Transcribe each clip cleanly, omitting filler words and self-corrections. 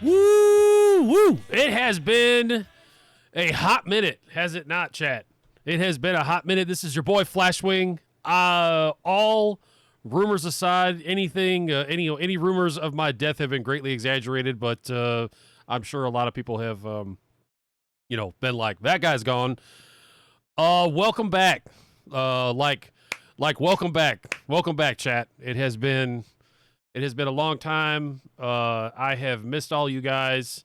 Woo! Woo! It has been a hot minute, has it not, chat? It has been a hot minute. This is your boy Flashwing. All rumors aside, any rumors of my death have been greatly exaggerated, but I'm sure a lot of people have, been like, that guy's gone. Welcome back. Welcome back, chat. It has been a long time. I have missed all you guys,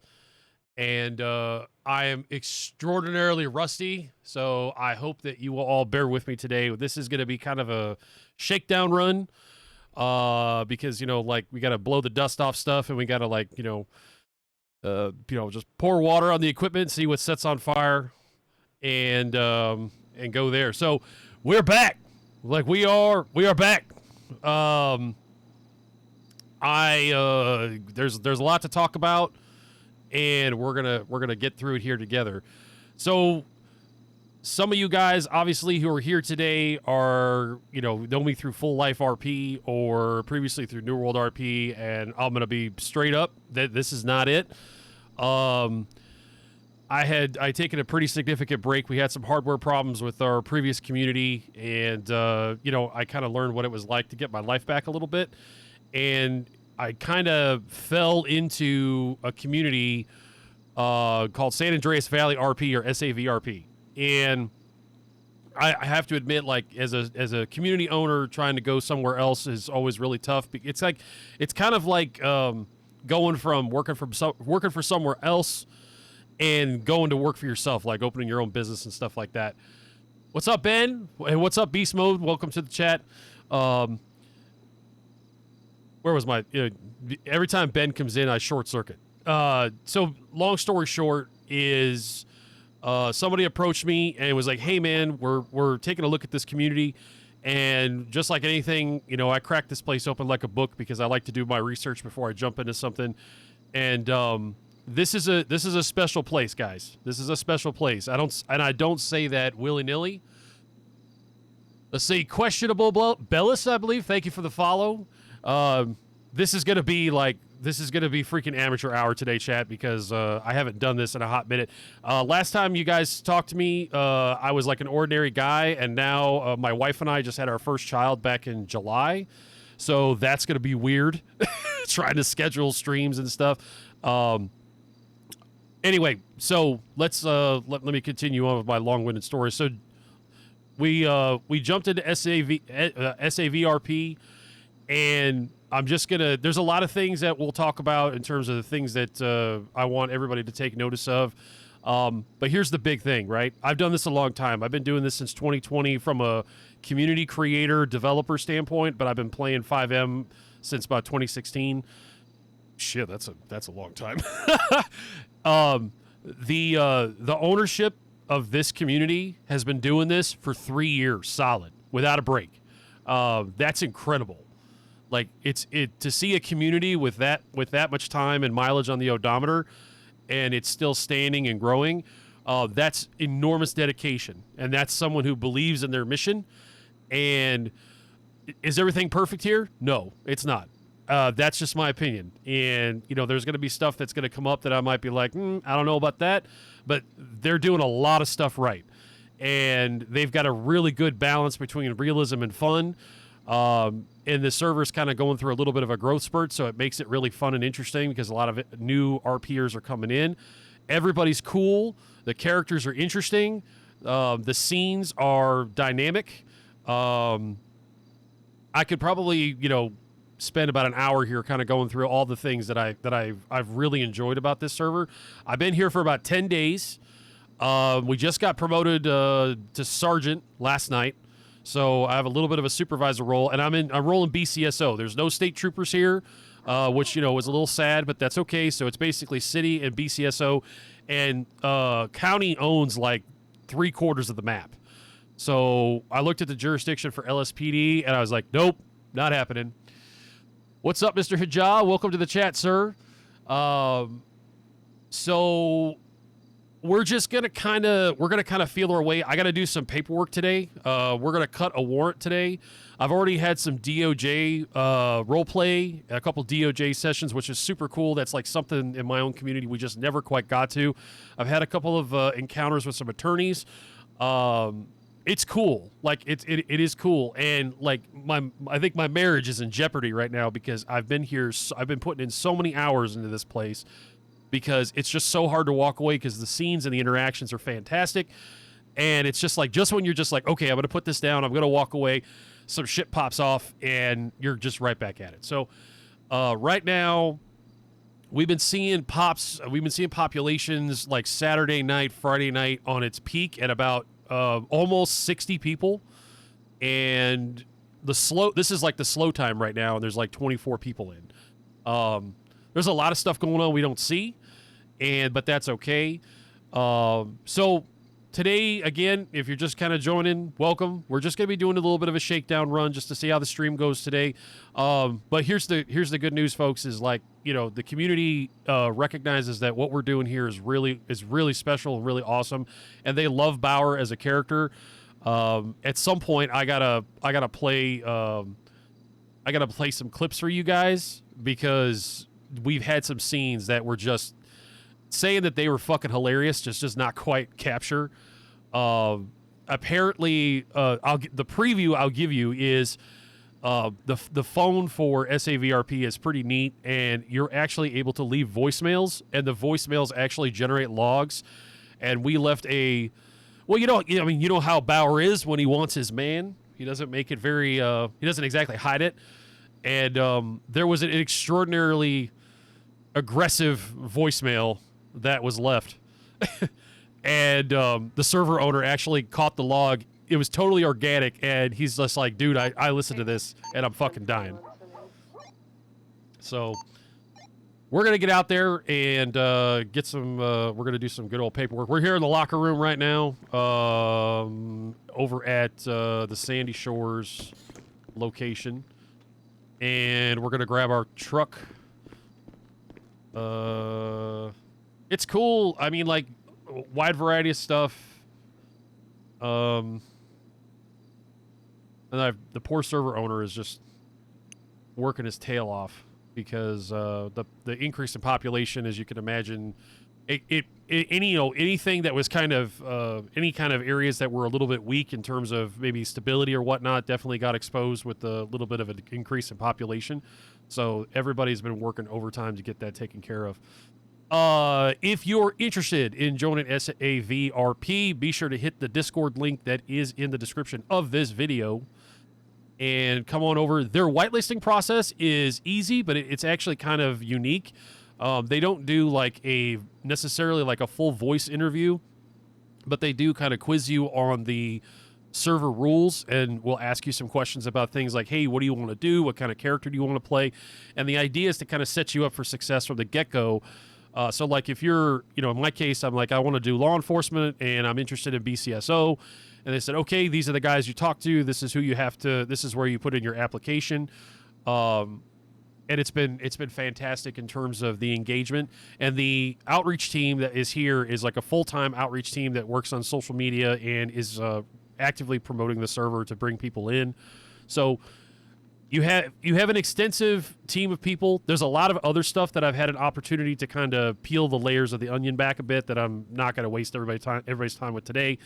and I am extraordinarily rusty, so I hope that you will all bear with me today. This is going to be kind of a shakedown run, because, we got to blow the dust off stuff, and we got to, just pour water on the equipment, see what sets on fire, and go there. So we're back. We are back. There's a lot to talk about, and we're gonna get through it here together. So some of you guys obviously who are here today are, know me through Full Life RP or previously through New World RP, and I'm gonna be straight up that this is not it. I I taken a pretty significant break. We had some hardware problems with our previous community, and I kind of learned what it was like to get my life back a little bit, and I kind of fell into a community called San Andreas Valley RP, or SAVRP, and I have to admit, like, as a community owner, trying to go somewhere else is always really tough. It's kind of like going from working for somewhere else and going to work for yourself, like opening your own business and stuff like that. What's up, Ben? And what's up, Beast Mode? Welcome to the chat. Where was my? Every time Ben comes in, I short circuit. So long story short is, somebody approached me and was like, "Hey, man, we're taking a look at this community, and just like anything, I crack this place open like a book because I like to do my research before I jump into something, and this is a special place, guys. This is a special place. I don't say that willy-nilly. Let's see, questionable Bellis, I believe. Thank you for the follow. This is gonna be freaking amateur hour today, chat, because I haven't done this in a hot minute. Last time you guys talked to me, I was like an ordinary guy, and now my wife and I just had our first child back in July, so that's gonna be weird. Trying to schedule streams and stuff. Anyway, so let's let me continue on with my long-winded story. So we jumped into SAVRP, and I'm just gonna. There's a lot of things that we'll talk about in terms of the things that I want everybody to take notice of. But here's the big thing, right? I've done this a long time. I've been doing this since 2020 from a community creator developer standpoint, but I've been playing FiveM since about 2016. Shit, that's a long time. The ownership of this community has been doing this for 3 years solid without a break. That's incredible. Like, to see a community with that much time and mileage on the odometer, and it's still standing and growing. That's enormous dedication, and that's someone who believes in their mission. And is everything perfect here? No, it's not. That's just my opinion. And, there's going to be stuff that's going to come up that I might be like, I don't know about that. But they're doing a lot of stuff right. And they've got a really good balance between realism and fun. And the server's kind of going through a little bit of a growth spurt, so it makes it really fun and interesting because a lot of new RPers are coming in. Everybody's cool. The characters are interesting. The scenes are dynamic. I could probably, spend about an hour here kind of going through all the things that I've really enjoyed about this server. I've been here for about 10 days. We just got promoted to sergeant last night, so I have a little bit of a supervisor role, and I'm rolling BCSO. There's no state troopers here, which was a little sad, but that's okay. So it's basically city and BCSO, and county owns like 3/4 of the map. So I looked at the jurisdiction for LSPD, and I was like, nope, not happening. What's up, Mr. Hijab? Welcome to the chat, sir. So we're gonna kind of feel our way. I got to do some paperwork today. We're gonna cut a warrant today. I've already had some DOJ role play, a couple DOJ sessions, which is super cool. That's like something in my own community we just never quite got to. I've had a couple of encounters with some attorneys. It's cool. Like it is cool. And like I think my marriage is in jeopardy right now because I've been here. I've been putting in so many hours into this place because it's just so hard to walk away because the scenes and the interactions are fantastic. And it's just when you're just like, okay, I'm going to put this down. I'm going to walk away. Some shit pops off and you're just right back at it. So right now we've been seeing populations like Saturday night, Friday night on its peak at about almost 60 people, and this is like the slow time right now, and there's like 24 people in. There's a lot of stuff going on we don't see, but that's okay. So today, again, if you're just kind of joining, welcome. We're just going to be doing a little bit of a shakedown run just to see how the stream goes today. But here's the good news, folks, is like, the community recognizes that what we're doing here is really special and really awesome, and they love Bauer as a character. At some point, I gotta play some clips for you guys because we've had some scenes that were just saying that they were fucking hilarious just does not quite capture. Apparently, the preview I'll give you is the phone for SAVRP is pretty neat, and you're actually able to leave voicemails, and the voicemails actually generate logs. And we left a, well, you know how Bauer is when he wants his man. He doesn't make it very, he doesn't exactly hide it. And there was an extraordinarily aggressive voicemail that was left. And the server owner actually caught the log. It was totally organic, and he's just like, dude, I listened to this, and I'm fucking dying. So we're going to get out there and get some, we're going to do some good old paperwork. We're here in the locker room right now, over at the Sandy Shores location. And we're going to grab our truck. It's cool. I mean, like, wide variety of stuff. And the poor server owner is just working his tail off because the increase in population, as you can imagine, anything that was kind of any kind of areas that were a little bit weak in terms of maybe stability or whatnot definitely got exposed with a little bit of an increase in population. So everybody's been working overtime to get that taken care of. If you're interested in joining SAVRP, be sure to hit the Discord link that is in the description of this video and come on over. Their whitelisting process is easy, but it's actually kind of unique. They don't do necessarily like a full voice interview, but they do kind of quiz you on the server rules and will ask you some questions about things like, hey, what do you want to do? What kind of character do you want to play? And the idea is to kind of set you up for success from the get-go. So like if you're, in my case, I'm like, I want to do law enforcement and I'm interested in BCSO. And they said, okay, these are the guys you talk to. This is who you have to, this is where you put in your application. And it's been fantastic in terms of the engagement, and the outreach team that is here is like a full-time outreach team that works on social media and is actively promoting the server to bring people in. So you have an extensive team of people. There's a lot of other stuff that I've had an opportunity to kind of peel the layers of the onion back a bit that I'm not going to waste everybody's time with today.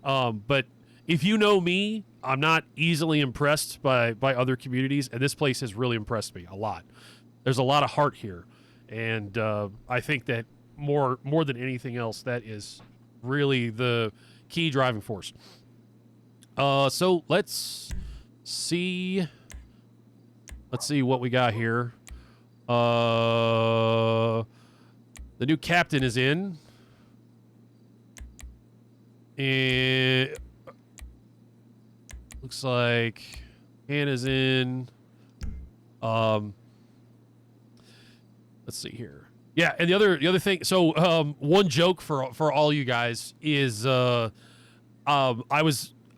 But if you know me, I'm not easily impressed by other communities, and this place has really impressed me a lot. There's a lot of heart here, and I think that more than anything else, that is really the key driving force. So let's see what we got here. The new captain is in, and looks like Hannah's in. Let's see here. Yeah, and the other thing. So one joke for all you guys is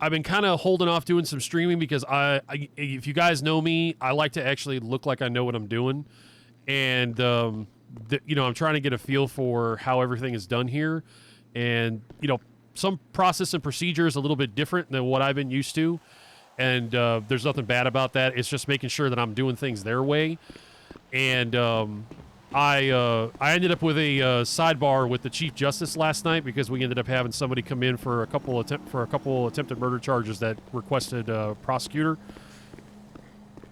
I've been kind of holding off doing some streaming because if you guys know me, I like to actually look like I know what I'm doing, and I'm trying to get a feel for how everything is done here, and some process and procedure is a little bit different than what I've been used to, and there's nothing bad about that. It's just making sure that I'm doing things their way, and I ended up with a sidebar with the Chief Justice last night because we ended up having somebody come in for a couple attempted murder charges that requested a prosecutor.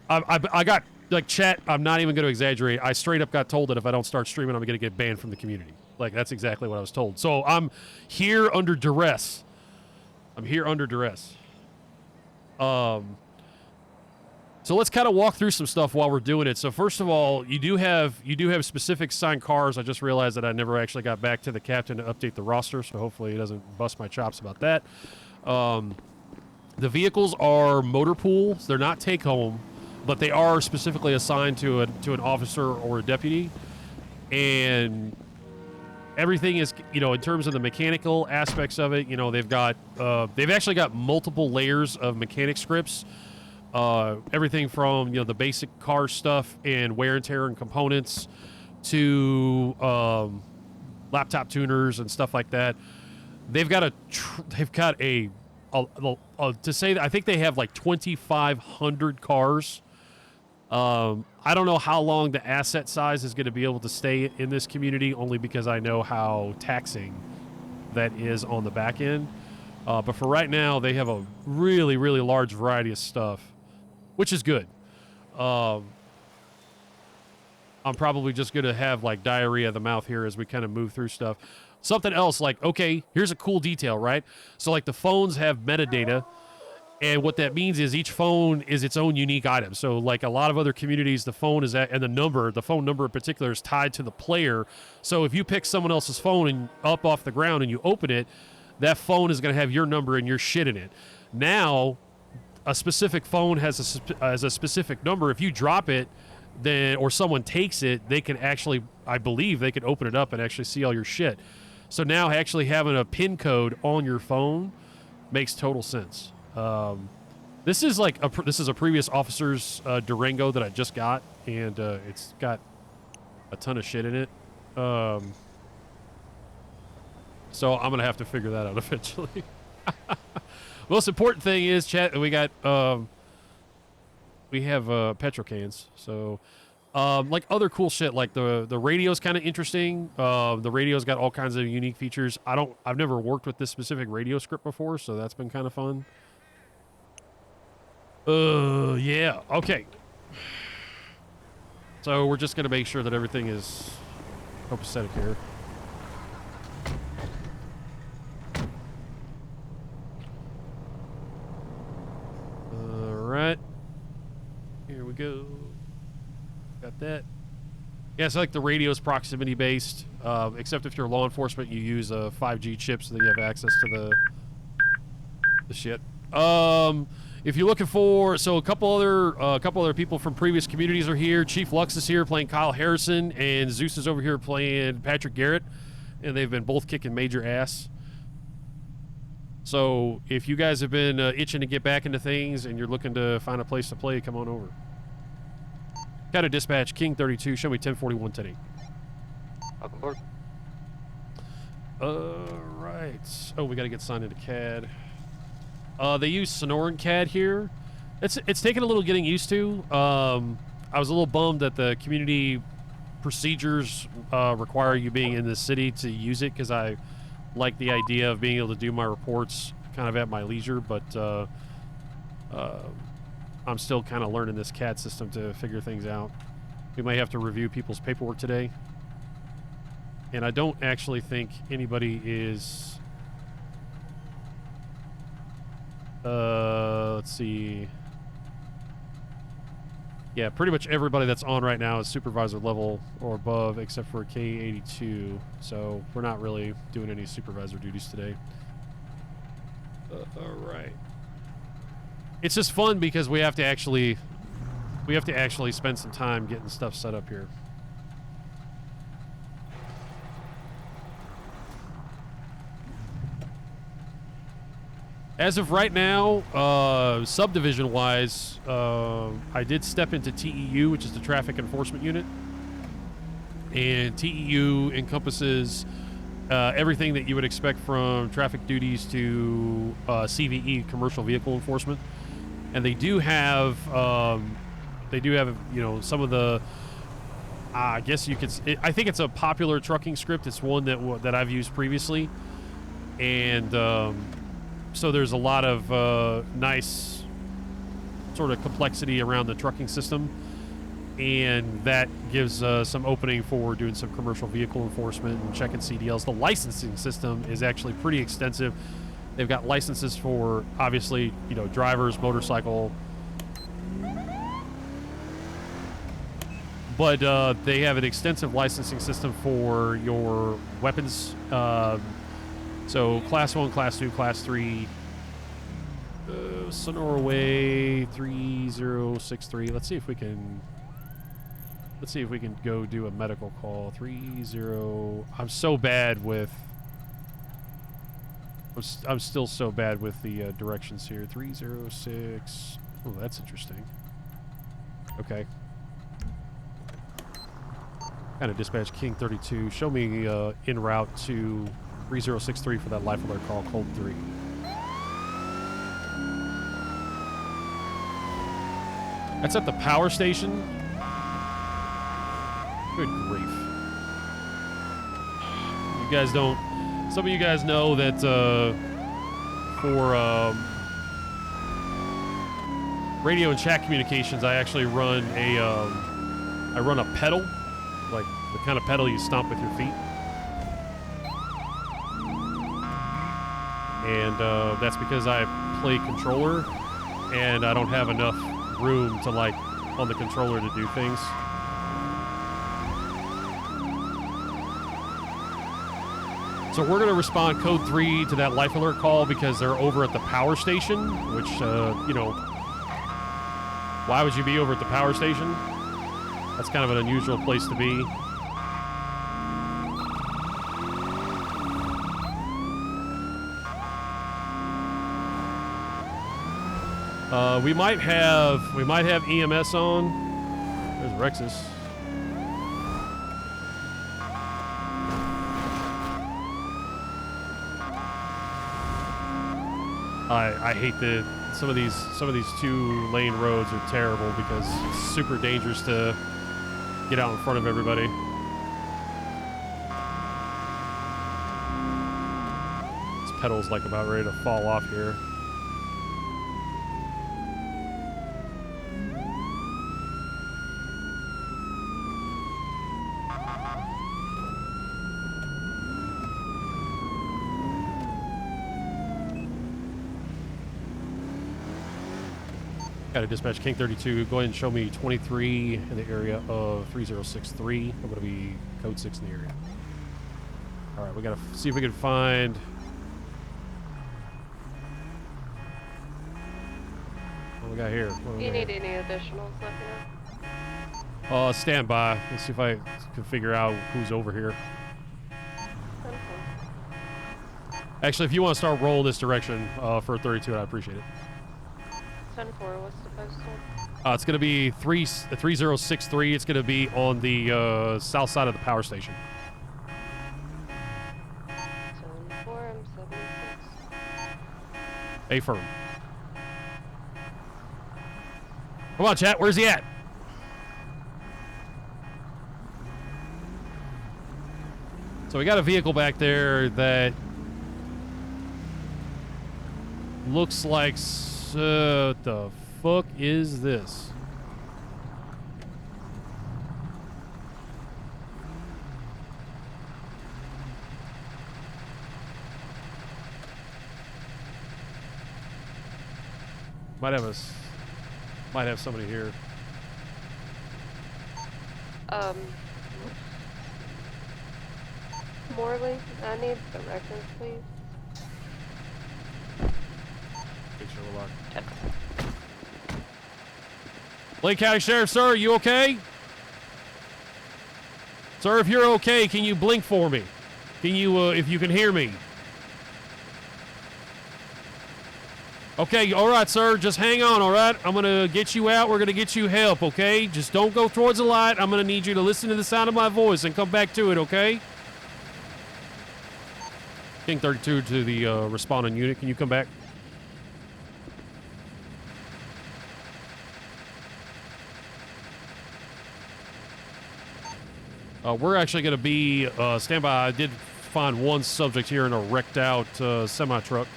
I got, like, chat, I'm not even going to exaggerate. I straight up got told that if I don't start streaming, I'm going to get banned from the community. Like, that's exactly what I was told. So I'm here under duress. So let's kind of walk through some stuff while we're doing it. So first of all, you do have specific signed cars. I just realized that I never actually got back to the captain to update the roster, so hopefully he doesn't bust my chops about that. The vehicles are motor pools. They're not take home, but they are specifically assigned to an officer or a deputy. And everything is, in terms of the mechanical aspects of it, they've actually got multiple layers of mechanic scripts. Everything from the basic car stuff and wear and tear and components to laptop tuners and stuff like that. They've got to say that I think they have like 2,500 cars I don't know how long the asset size is going to be able to stay in this community, only because I know how taxing that is on the back end. But for right now, they have a really, really large variety of stuff, which is good. I'm probably just going to have like diarrhea of the mouth here as we kind of move through stuff. Something else like, okay, here's a cool detail, right? So like the phones have metadata, and what that means is each phone is its own unique item. So like a lot of other communities, the phone is at, and the phone number in particular is tied to the player. So if you pick someone else's phone and up off the ground and you open it, that phone is going to have your number and your shit in it. Now, a specific phone has a specific number. If you drop it, then or someone takes it, they can actually, I believe, they can open it up and actually see all your shit. So now actually having a PIN code on your phone makes total sense. This is like this is a previous officer's Durango that I just got, and it's got a ton of shit in it. So I'm gonna have to figure that out eventually. Most important thing is, chat, we got we have petrol cans. So like other cool shit, like the radio's kind of interesting. The radio's got all kinds of unique features. I've never worked with this specific radio script before, so that's been kind of fun. Yeah, okay. So we're just gonna make sure that everything is copacetic here. Alright. Here we go. Got that. Yeah, so like the radio's proximity based, except if you're law enforcement, you use a 5G chip so that you have access to the shit. If you're looking for, so a couple other people from previous communities are here. Chief Lux is here playing Kyle Harrison, and Zeus is over here playing Patrick Garrett, and they've been both kicking major ass. So if you guys have been itching to get back into things and you're looking to find a place to play, come on over. Got a dispatch, King 32, show me 1041 10. Welcome aboard. Right. Oh, we got to get signed into CAD. They use Sonoran CAD here. It's taken a little getting used to. I was a little bummed that the community procedures require you being in the city to use it, because I like the idea of being able to do my reports kind of at my leisure, but I'm still kind of learning this CAD system to figure things out. We may have to review people's paperwork today. And I don't actually think anybody is... let's see. Yeah, pretty much everybody that's on right now is supervisor level or above, except for K82. So we're not really doing any supervisor duties today. All right. It's just fun because we have to actually spend some time getting stuff set up here. As of right now, subdivision-wise, I did step into TEU, which is the Traffic Enforcement Unit. And TEU encompasses everything that you would expect from traffic duties to CVE, Commercial Vehicle Enforcement. And they do have, you know, some of the, I guess you could, I think it's a popular trucking script. It's one that I've used previously. And so there's a lot of nice sort of complexity around the trucking system, and that gives some opening for doing some commercial vehicle enforcement and checking CDLs. The licensing system is actually pretty extensive. They've got licenses for, obviously, you know, drivers, motorcycle, but they have an extensive licensing system for your weapons. So Class 1, Class 2, Class 3, Sonora Way 3063. Let's see if we can go do a medical call. 30. I'm so bad with. I'm still so bad with the directions here. 306. Oh, that's interesting. Okay. Kind of dispatch King 32. Show me en route to 3063 for that life alert call, code 3. That's at the power station. Good grief. You guys don't... Some of you guys know that for radio and chat communications, I actually run a pedal, like the kind of pedal you stomp with your feet. And that's because I play controller, and I don't have enough room to, like, on the controller to do things. So we're going to respond code 3 to that life alert call because they're over at the power station, which, you know, why would you be over at the power station? That's kind of an unusual place to be. We might have EMS on. There's Rexus. I hate that some of these 2-lane roads are terrible because it's super dangerous to get out in front of everybody. This pedal's like about ready to fall off here. Got to dispatch King 32. Go ahead and show me 23 in the area of 3063. I'm going to be code 6 in the area. All right, we got to see if we can find... What we got here? Do you need any additionals, let me know. Stand by. Let's see if I can figure out who's over here. Okay. Actually, if you want to start rolling this direction for 32, I'd appreciate it. 10-4, what's the postal? It's going to be 3063. It's going to be on the south side of the power station. 10-4, I'm 76. Affirm. Come on, chat. Where's he at? So we got a vehicle back there that looks like... what the fuck is this? Might have somebody here. Morley, I need the record, please. Make sure we're locked. Lake County Sheriff, sir, are you okay? Sir, if you're okay, can you blink for me? Can you, if you can hear me? Okay, all right, sir, just hang on, all right? I'm going to get you out. We're going to get you help, okay? Just don't go towards the light. I'm going to need you to listen to the sound of my voice and come back to it, okay? King 32 to the responding unit. Can you come back? We're actually going to be standby. I did find one subject here in a wrecked out semi-truck.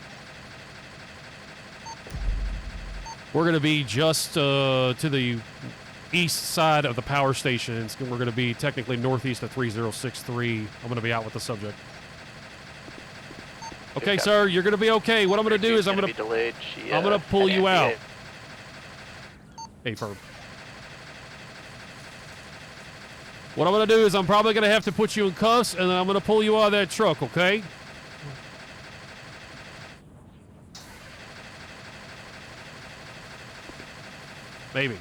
We're going to be just to the east side of the power station. We're going to be technically northeast of 3063. I'm going to be out with the subject. Okay, sir, you're going to be okay. What I'm going to do is I'm going to pull you out. Hey, firm. What I'm going to do is I'm probably going to have to put you in cuffs, and then I'm going to pull you out of that truck, okay? Maybe.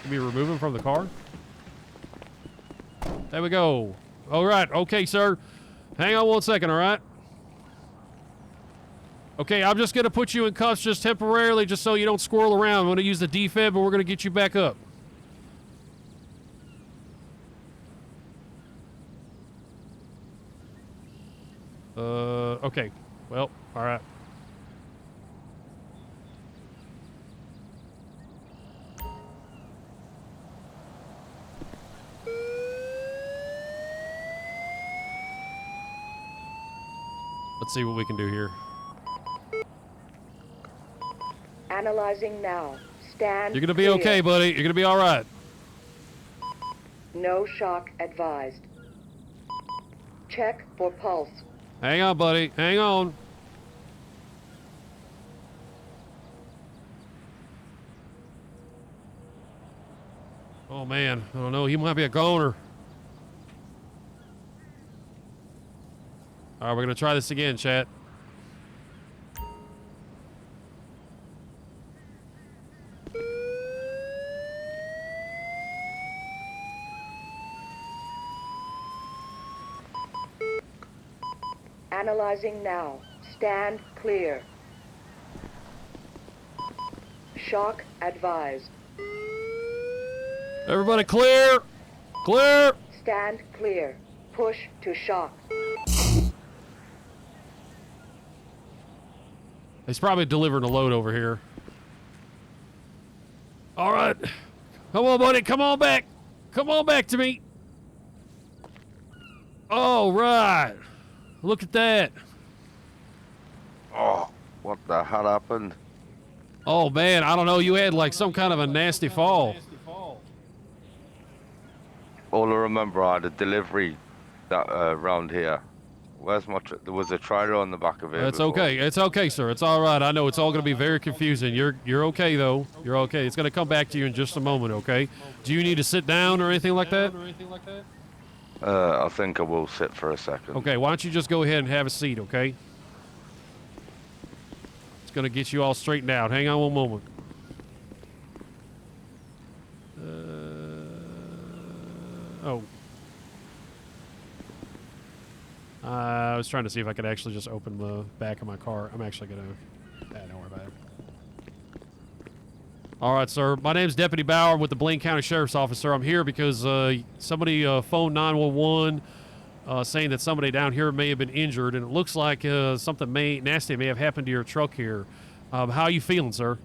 Can we remove him from the car? There we go. All right. Okay, sir. Hang on one second, all right? Okay, I'm just going to put you in cuffs just temporarily just so you don't squirrel around. I'm going to use the defib, and we're going to get you back up. Okay. Well, all right. Let's see what we can do here. Analyzing now. Stand You're gonna be clear. okay, buddy. You're gonna be all right. No shock advised. Check for pulse. Hang on, buddy. Hang on. Oh man, I don't know. He might be a goner. All right, we're gonna try this again, chat. Analyzing now. Stand clear. Shock advised. Everybody clear! Clear! Stand clear. Push to shock. He's probably delivering a load over here. All right. Come on, buddy. Come on back. Come on back to me. All right. Look at that. Oh, what the hell happened? Oh, man. I don't know. You had like some kind of a nasty fall. All I remember, I had a delivery that round here. Where's my? There was a trailer on the back of it. It's before. okay. It's okay, sir. It's all right. I know it's all going to be very confusing. You're okay, though. You're okay. It's going to come back to you in just a moment, okay? Do you need to sit down or anything like that? I think I will sit for a second. Okay, why don't you just go ahead and have a seat, okay? It's going to get you all straightened out. Hang on one moment. Oh. I was trying to see if I could actually just open the back of my car. I'm actually going to... don't worry about it. All right, sir. My name's Deputy Bauer with the Blaine County Sheriff's Office, sir. I'm here because somebody phoned 911 saying that somebody down here may have been injured, and it looks like something nasty may have happened to your truck here. How are you feeling, sir?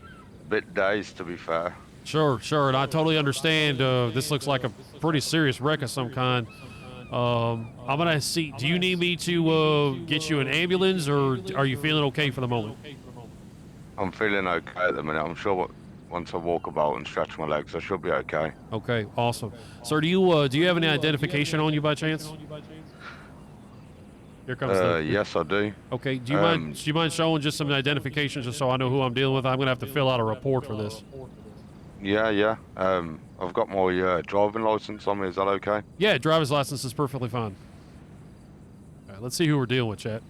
A bit dazed, to be fair. Sure, and I totally understand. This looks like a pretty serious wreck of some kind. I'm gonna see. Do you need me to get you an ambulance, or are you feeling okay for the moment? I'm feeling okay at the minute. I'm sure once I walk about and stretch my legs, I should be okay. Okay, awesome, sir. Do you have any identification on you by chance? Here comes the. Yes, I do. Okay. Do you mind showing just some identification, just so I know who I'm dealing with? I'm gonna have to fill out a report for this. Yeah. I've got my driving license on me. Is that okay? Yeah, driver's license is perfectly fine. All right, let's see who we're dealing with, chat.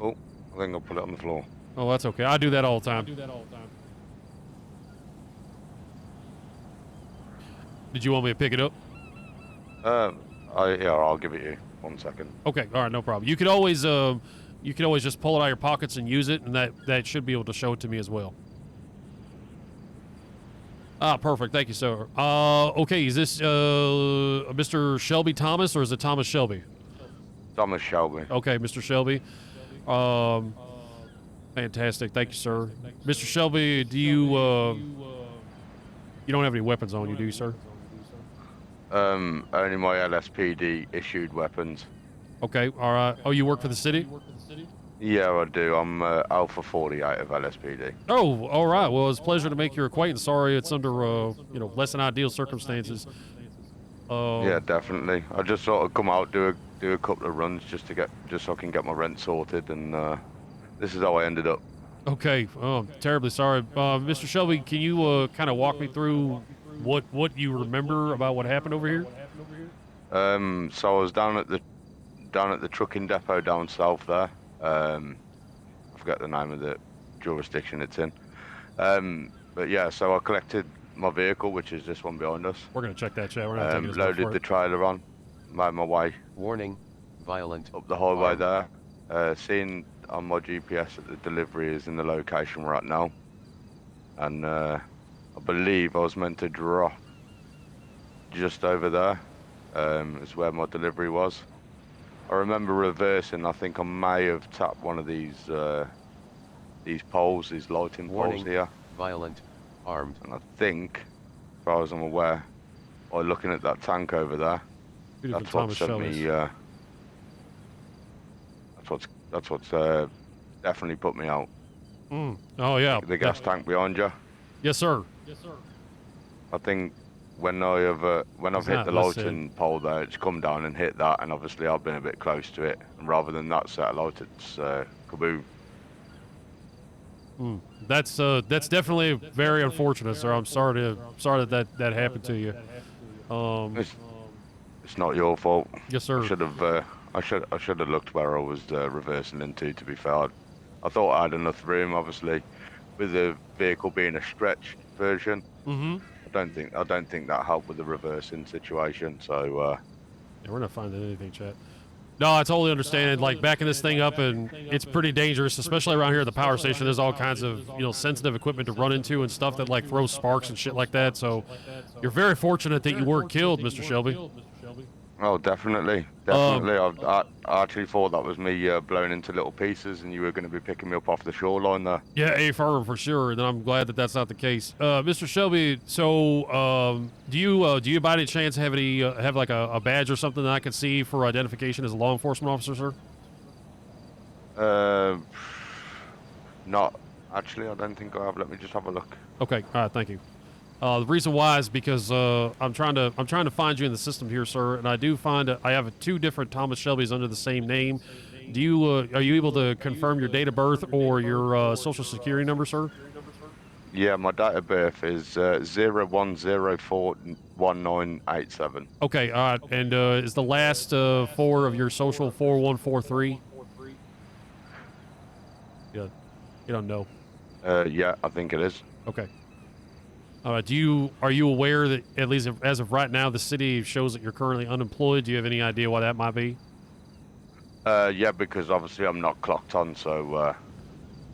Oh, I think I'll put it on the floor. Oh, that's okay. I do that all the time. Did you want me to pick it up? I'll give it you. 1 second. Okay, all right, no problem. You could always just pull it out of your pockets and use it, and that should be able to show it to me as well. Ah, perfect. Thank you, sir. Okay, is this Mr. Shelby Thomas, or is it Thomas Shelby? Thomas Shelby. Okay, Mr. Shelby. Fantastic. Thank you, sir. Mr. Shelby, do you don't have any weapons on you, do you, sir? Only my LSPD issued weapons. Okay, all right. Oh, you work for the city? Yeah, I do. I'm Alpha 48 of LSPD. Oh, all right. Well, it's a pleasure to make your acquaintance. Sorry, it's under less than ideal circumstances. Yeah, definitely. I just sort of come out, do a couple of runs just so I can get my rent sorted, and this is how I ended up. Okay. Oh, I'm terribly sorry. Mr. Shelby, can you kind of walk me through what you remember about what happened over here? So I was down at the trucking depot down south there. I forget the name of the jurisdiction it's in. But yeah, so I collected my vehicle, which is this one behind us. We're gonna check that, chat. We're not taking his loaded the trailer on, made my way. Warning, violent. Up the highway there. Seeing on my GPS that the delivery is in the location we're at now. And I believe I was meant to drop just over there. Is where my delivery was. I remember reversing. I think I may have tapped one of these poles, these lighting poles here. Violent, armed. And I think, as far as I'm aware, by looking at that tank over there. Two different That's what Thomas sent Shelbys. me. That's what's definitely put me out. Oh yeah. The gas tank behind you. Yes, sir. I think when I've It's hit not the listed. lighting pole there, it's come down and hit that, and obviously I've been a bit close to it. And rather than that satellite, it's kaboom. That's definitely very unfortunate, sir. I'm sorry that happened to you. It's not your fault. Yes, sir. I should have looked where I was reversing into. To be fair, I thought I had enough room. Obviously, with the vehicle being a stretched version, Mm-hmm. I don't think that helped with the reversing situation. So Yeah, we're not finding anything, chat. No, I totally understand. Like backing this thing up, and it's pretty dangerous, especially around here at the power station. There's all kinds of sensitive equipment to run into and stuff that like throws sparks and shit like that. So you're very fortunate that you weren't killed, Mr. Shelby. oh, definitely. I actually thought that was me blown into little pieces, and you were going to be picking me up off the shoreline there. Yeah, A-firm for sure. And I'm glad that that's not the case. Mr. Shelby, so do you by any chance have have like a badge or something that I can see for identification as a law enforcement officer, sir? Not actually. I don't think I have. Let me just have a look. Okay, all right, thank you. The reason why is because I'm trying to find you in the system here, sir, and I do find I have two different Thomas Shelbys under the same name. Do you are you able to confirm your date of birth or your social security number, sir? Yeah, my date of birth is 01041987. Okay, all right, and is the last four of your social 4143? Yeah, you don't know. Yeah, I think it is. Okay. All right. Are you aware that at least as of right now, the city shows that you're currently unemployed? Do you have any idea why that might be? Yeah, because obviously I'm not clocked on, so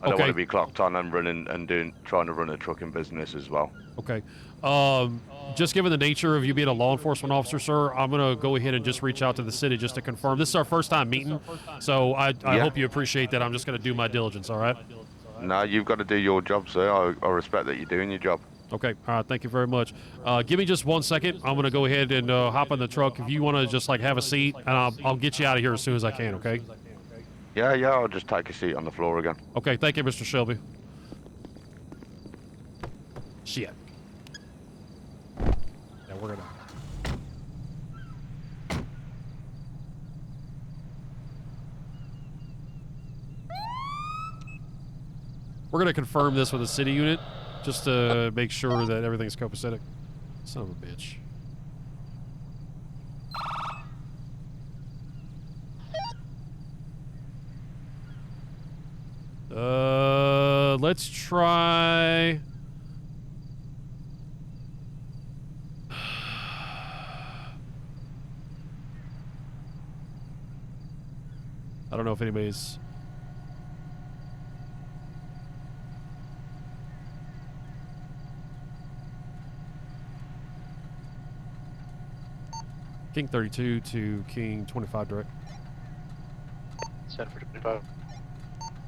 I don't want to be clocked on and trying to run a trucking business as well. Okay. Just given the nature of you being a law enforcement officer, sir, I'm gonna go ahead and just reach out to the city just to confirm. This is our first time meeting, so I hope you appreciate that. I'm just gonna do my diligence. All right. No, you've got to do your job, sir. I respect that you're doing your job. Okay. All right. Thank you very much. Give me just 1 second. I'm going to go ahead and hop in the truck. If you want to just like have a seat, and I'll get you out of here as soon as I can. Okay. Yeah, I'll just take a seat on the floor again. Okay. Thank you, Mr. Shelby. Shit. Yeah, we're gonna. We're gonna confirm this with a city unit. Just to make sure that everything's copacetic. Son of a bitch. Let's try... I don't know if anybody's... King 32 to King 25 direct. Send for 25.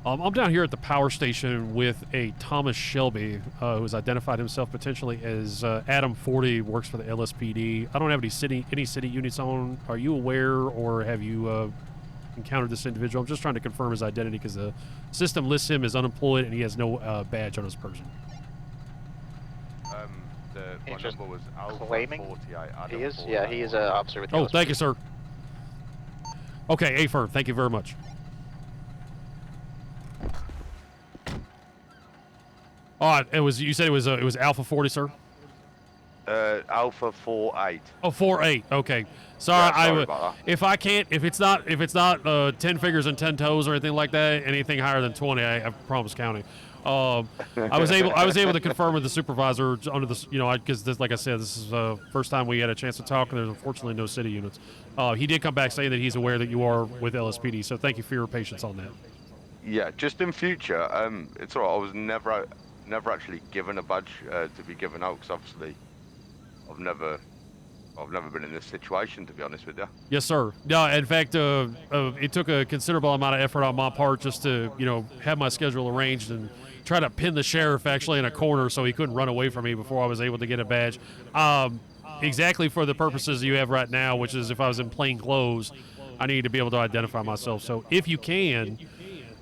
I'm down here at the power station with a Thomas Shelby who has identified himself potentially as Adam 40, works for the LSPD. I don't have any city units on. Are you aware or have you encountered this individual? I'm just trying to confirm his identity because the system lists him as unemployed and he has no badge on his person. My number was Alpha claiming 48. He is, yeah, he is an officer with the Oh, LSPD. thank you, sir. Okay, A-firm. Thank you very much. Oh, you said it was Alpha 40, sir? Alpha 48. Oh, 48. Okay. Sorry, Yeah, sorry about that. if it's not 10 fingers and 10 toes or anything like that, anything higher than 20, I promise counting. I was able to confirm with the supervisor under this, because like I said, this is the first time we had a chance to talk, and there's unfortunately no city units. He did come back saying that he's aware that you are with LSPD, so thank you for your patience on that. Yeah, just in future, it's alright. I was never actually given a badge to be given out because obviously I've never been in this situation, to be honest with you. Yes, sir. No, in fact, it took a considerable amount of effort on my part just to, have my schedule arranged and try to pin the sheriff actually in a corner so he couldn't run away from me before I was able to get a badge. exactly for the purposes you have right now, which is if I was in plain clothes, I need to be able to identify myself. So if you can,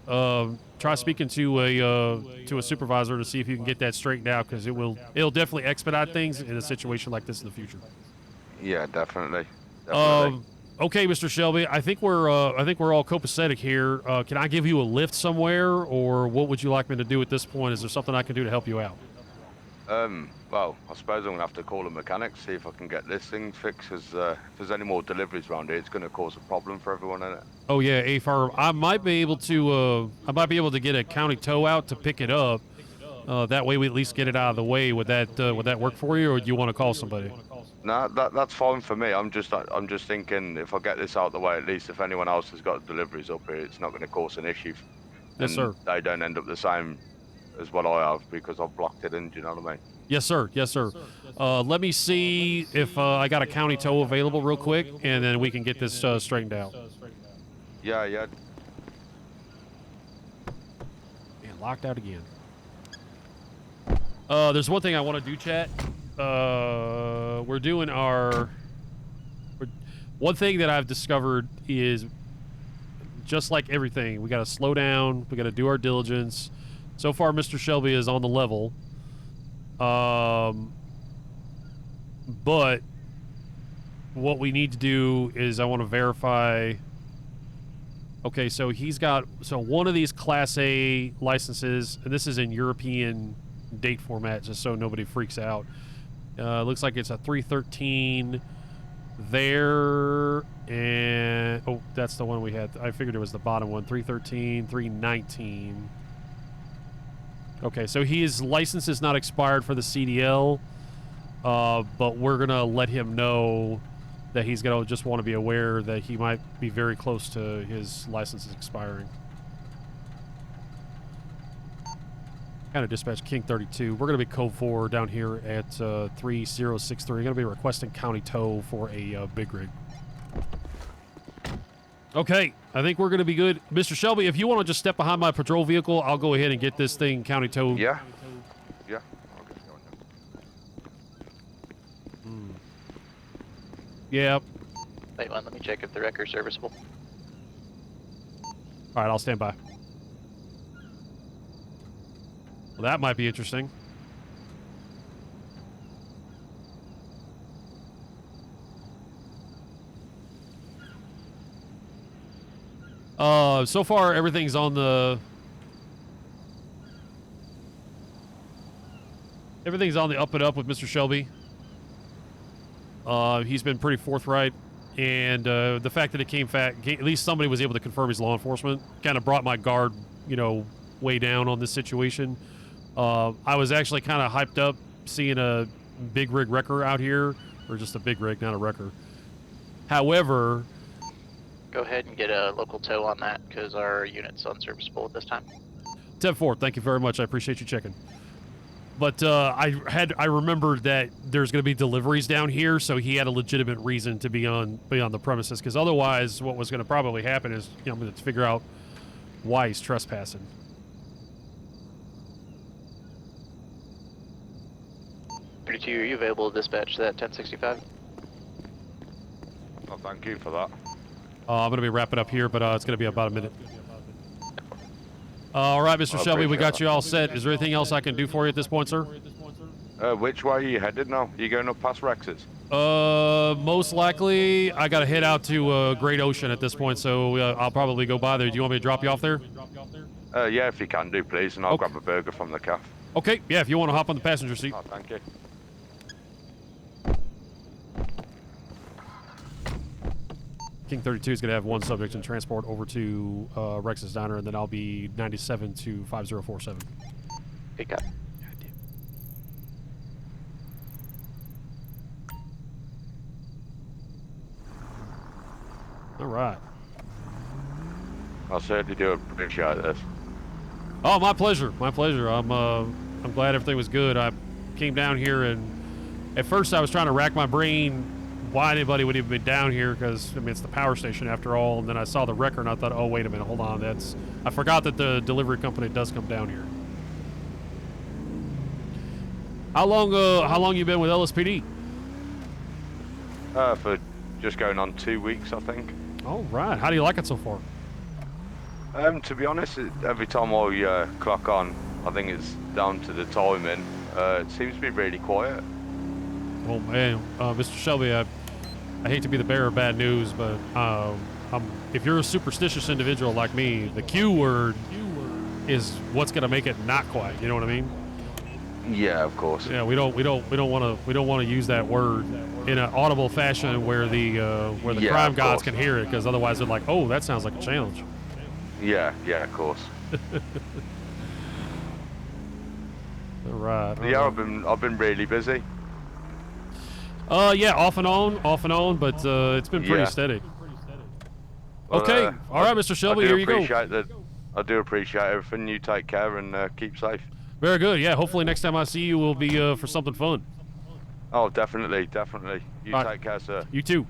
try speaking to a supervisor to see if you can get that straightened out, because it'll definitely expedite things in a situation like this in the future. Yeah, definitely. Definitely. Okay, Mr. Shelby, I think we're all copacetic here. Can I give you a lift somewhere, or what would you like me to do at this point? Is there something I can do to help you out? Well, I suppose I'm gonna have to call a mechanic, see if I can get this thing fixed, because if there's any more deliveries around here, it's gonna cause a problem for everyone, in it. Oh yeah, FiveM. I might be able to get a county tow out to pick it up. That way we at least get it out of the way. Would that work for you, or do you want to call somebody? No, that's fine for me. I'm just thinking, if I get this out of the way, at least if anyone else has got deliveries up here, it's not going to cause an issue. Yes, sir. They don't end up the same as what I have because I've blocked it in. Do you know what I mean? Yes, sir. Yes, sir. Let me see if I got a county tow available real quick, and then we can get this straightened out. Yeah, yeah. Man, locked out again. There's one thing I want to do, chat. We're doing one thing that I've discovered is, just like everything, we got to slow down. We got to do our diligence. So far, Mr. Shelby is on the level. But what we need to do is I want to verify. Okay, so he's got one of these Class A licenses, and this is in European date format, just so nobody freaks out. Looks like it's a 313 there, and oh, that's the one we had. I figured it was the bottom one. 313, 319. Okay, so his license is not expired for the CDL, but we're gonna let him know that he's gonna just want to be aware that he might be very close to his license expiring. Kind of dispatch King 32. We're going to be code 4 down here at 3063. Going to be requesting county tow for a big rig. Okay, I think we're going to be good. Mr. Shelby, if you want to just step behind my patrol vehicle, I'll go ahead and get this thing county towed. Yeah. Yeah. I'll get going now. Yeah. Wait one, let me check if the record's serviceable. All right, I'll stand by. Well, that might be interesting. So far everything's on the up and up with Mr. Shelby. He's been pretty forthright, and the fact that it came at least somebody was able to confirm he's law enforcement, kind of brought my guard, way down on this situation. I was actually kind of hyped up seeing a big rig wrecker out here, or just a big rig, not a wrecker. However, Go ahead and get a local tow on that, because our unit's unserviceable at this time. 10-4, thank you very much. I appreciate you checking. But I remembered that there's going to be deliveries down here, so he had a legitimate reason to be on the premises. Because otherwise, what was going to probably happen is, I'm going to figure out why he's trespassing. Are you available to dispatch that 1065? Oh, thank you for that. I'm going to be wrapping up here, but it's going to be about a minute. All right, Mr. Shelby, we got you all set. Is there anything else I can do for you at this point, sir? Which way are you headed now? Are you going up past Rex's? Most likely, I got to head out to Great Ocean at this point, so I'll probably go by there. Do you want me to drop you off there? Yeah, if you can do, please, and I'll grab a burger from the cafe. Okay, yeah, if you want to hop on the passenger seat. Oh, thank you. King 32 is going to have one subject in transport over to Rex's Diner, and then I'll be 97 to 5047. Good cop. All right. I certainly do appreciate this. Oh, my pleasure. My pleasure. I'm glad everything was good. I came down here, and at first I was trying to rack my brain why anybody would even be down here, because it's the power station after all. And then I saw the wrecker, and I thought, oh, wait a minute, hold on. I forgot that the delivery company does come down here. How long you been with LSPD? For just going on 2 weeks, I think. All right. How do you like it so far? To be honest, every time I clock on, I think it's down to the timing. It seems to be really quiet. Oh man, Mr. Shelby, I hate to be the bearer of bad news, but if you're a superstitious individual like me, the Q word is what's gonna make it not quiet. You know what I mean? Yeah, of course. Yeah, we don't want to use that word in an audible fashion where the Yeah, crime of gods course. can hear it, because otherwise they're like, oh, that sounds like a challenge. Yeah, of course. All right. Yeah, I've been really busy. Yeah, off and on, but it's been pretty Yeah. steady. Well, Okay, all right, Mr. Shelby, here you go. I do appreciate everything. You take care and keep safe. Very good. Yeah, hopefully next time I see you will be for something fun. Oh, definitely. You All right. take care, sir. You too.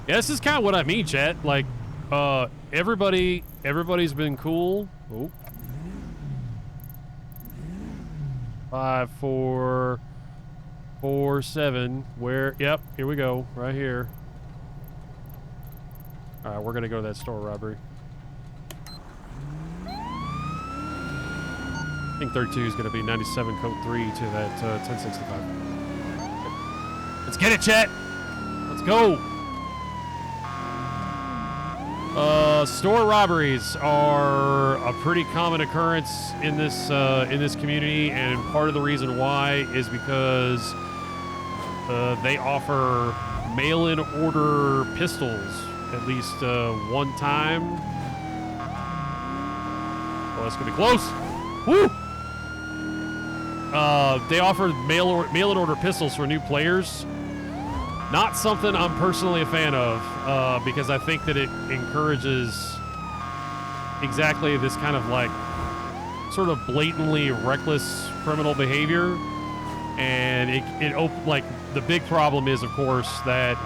Yeah, this is kind of what I mean, chat. Like, everybody's been cool. Oh. 5, 4, 4, 7. Where? Yep, here we go. Right here. All right, we're gonna go to that store robbery. I think 32 is gonna be 97 code 3 to that 1065. Let's get it, chat. Let's go. Store robberies are a pretty common occurrence in this community, and part of the reason why is because they offer mail-in order pistols at least one time. Oh, that's gonna be close. Woo! They offer mail-in order pistols for new players. Not something I'm personally a fan of, because I think that it encourages exactly this kind of like sort of blatantly reckless criminal behavior, and like the big problem is, of course, that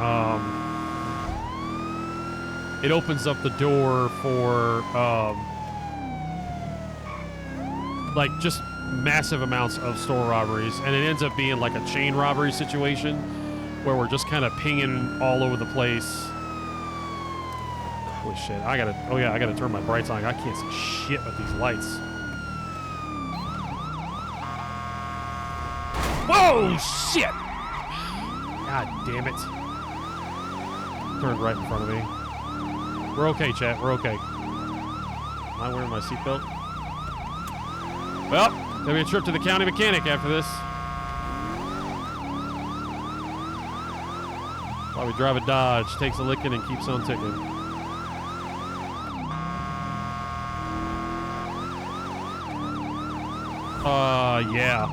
it opens up the door for like just massive amounts of store robberies, and it ends up being like a chain robbery situation where we're just kind of pinging all over the place. Holy shit, I gotta turn my brights on. I can't see shit with these lights. Whoa, shit! God damn it. Turned right in front of me. We're okay, chat, we're okay. Am I wearing my seatbelt? Well, there'll be a trip to the county mechanic after this. While we drive a Dodge, takes a licking and keeps on ticking. Yeah.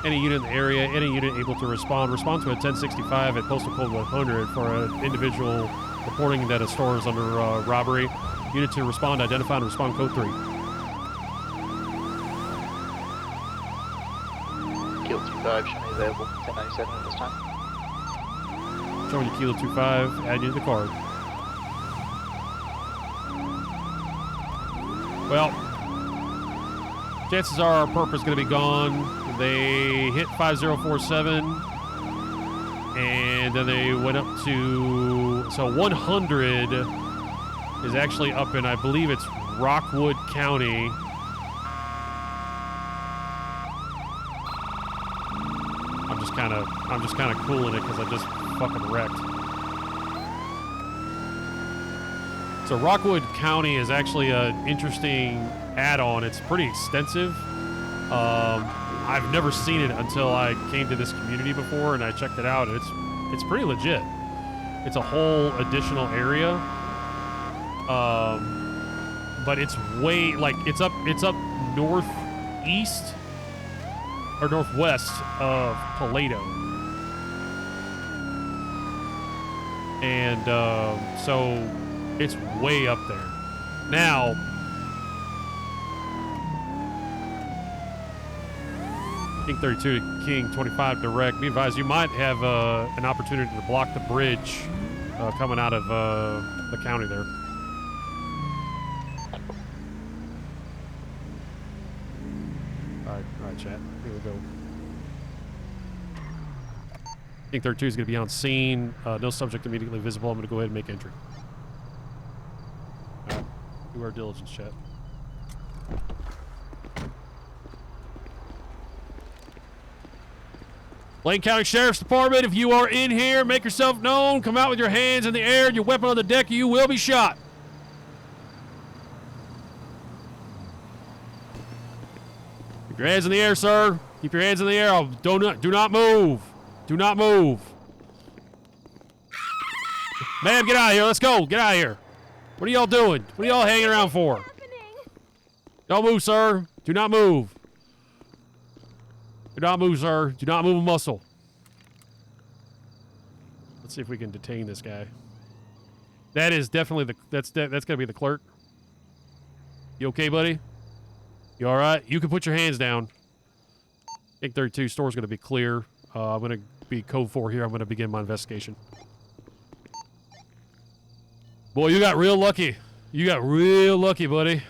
Any unit in the area, any unit able to respond to a 1065 at postal code 100 for an individual reporting that a store is under robbery. Unit to respond, identify, and respond code 3. Kilo 25 showing you available 1097 at this time. Showing you Kilo 25, add you to the card. Well, chances are our perp is going to be gone. They hit 5047, and then they went up to, so 100 is actually up in, I believe it's Rockwood County. I'm just kind of cooling it because I just fucking wrecked. So Rockwood County is actually an interesting add-on. It's pretty extensive. I've never seen it until I came to this community before, and I checked it out. And it's pretty legit. It's a whole additional area. But it's way like it's up northeast or northwest of Paleto. And so it's way up there. Now, King 32 to King 25 direct. Be advised, you might have an opportunity to block the bridge coming out of the county there. All right, right, chat. Here we go. King 32 is going to be on scene. No subject immediately visible. I'm going to go ahead and make entry. All right. Do our diligence, chat. Lane County Sheriff's Department, if you are in here, make yourself known. Come out with your hands in the air and your weapon on the deck, or you will be shot. Keep your hands in the air, sir. Keep your hands in the air. Do not move. Do not move. Ma'am, get out of here. Let's go. Get out of here. What are y'all doing? What are y'all hanging around for? Don't move, sir. Do not move. Do not move, sir. Do not move a muscle. Let's see if we can detain this guy. That is definitely that's gonna be the clerk. You okay, buddy? You all right? You can put your hands down. I think 32 store's gonna be clear. I'm gonna be code 4 here. I'm gonna begin my investigation. Boy, you got real lucky. You got real lucky, buddy.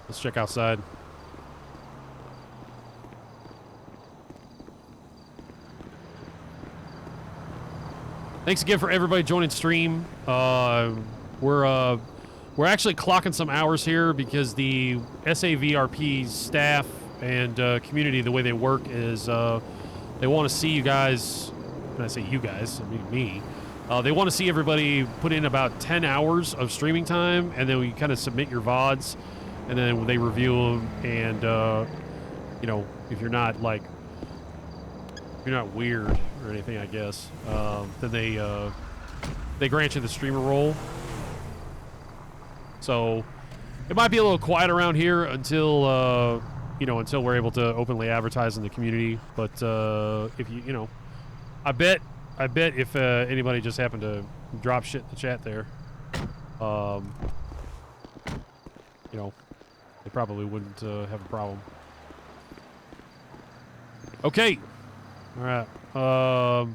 Let's check outside. Thanks again for everybody joining stream. We're actually clocking some hours here because the SAVRP staff and community, the way they work is they want to see you guys. When I say you guys, I mean me. They want to see everybody put in about 10 hours of streaming time, and then we kind of submit your VODs. And then they review them, and you know, if you're not weird or anything, I guess, then they grant you the streamer role. So it might be a little quiet around here until until we're able to openly advertise in the community. But if I bet if anybody just happened to drop shit in the chat there, they probably wouldn't have a problem. Okay. All right. All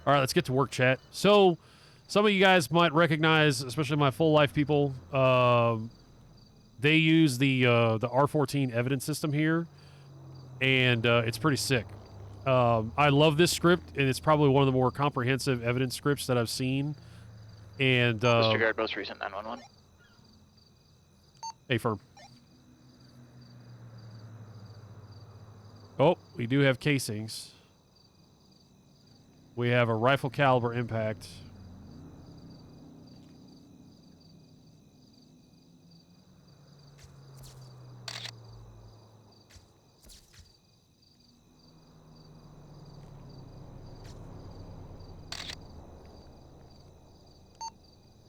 right, let's get to work, chat. So, some of you guys might recognize, especially my full life people, they use the R14 evidence system here, and it's pretty sick. I love this script, and it's probably one of the more comprehensive evidence scripts that I've seen. And disregard most recent 911. Hey, firm. Oh, we do have casings. We have a rifle caliber impact.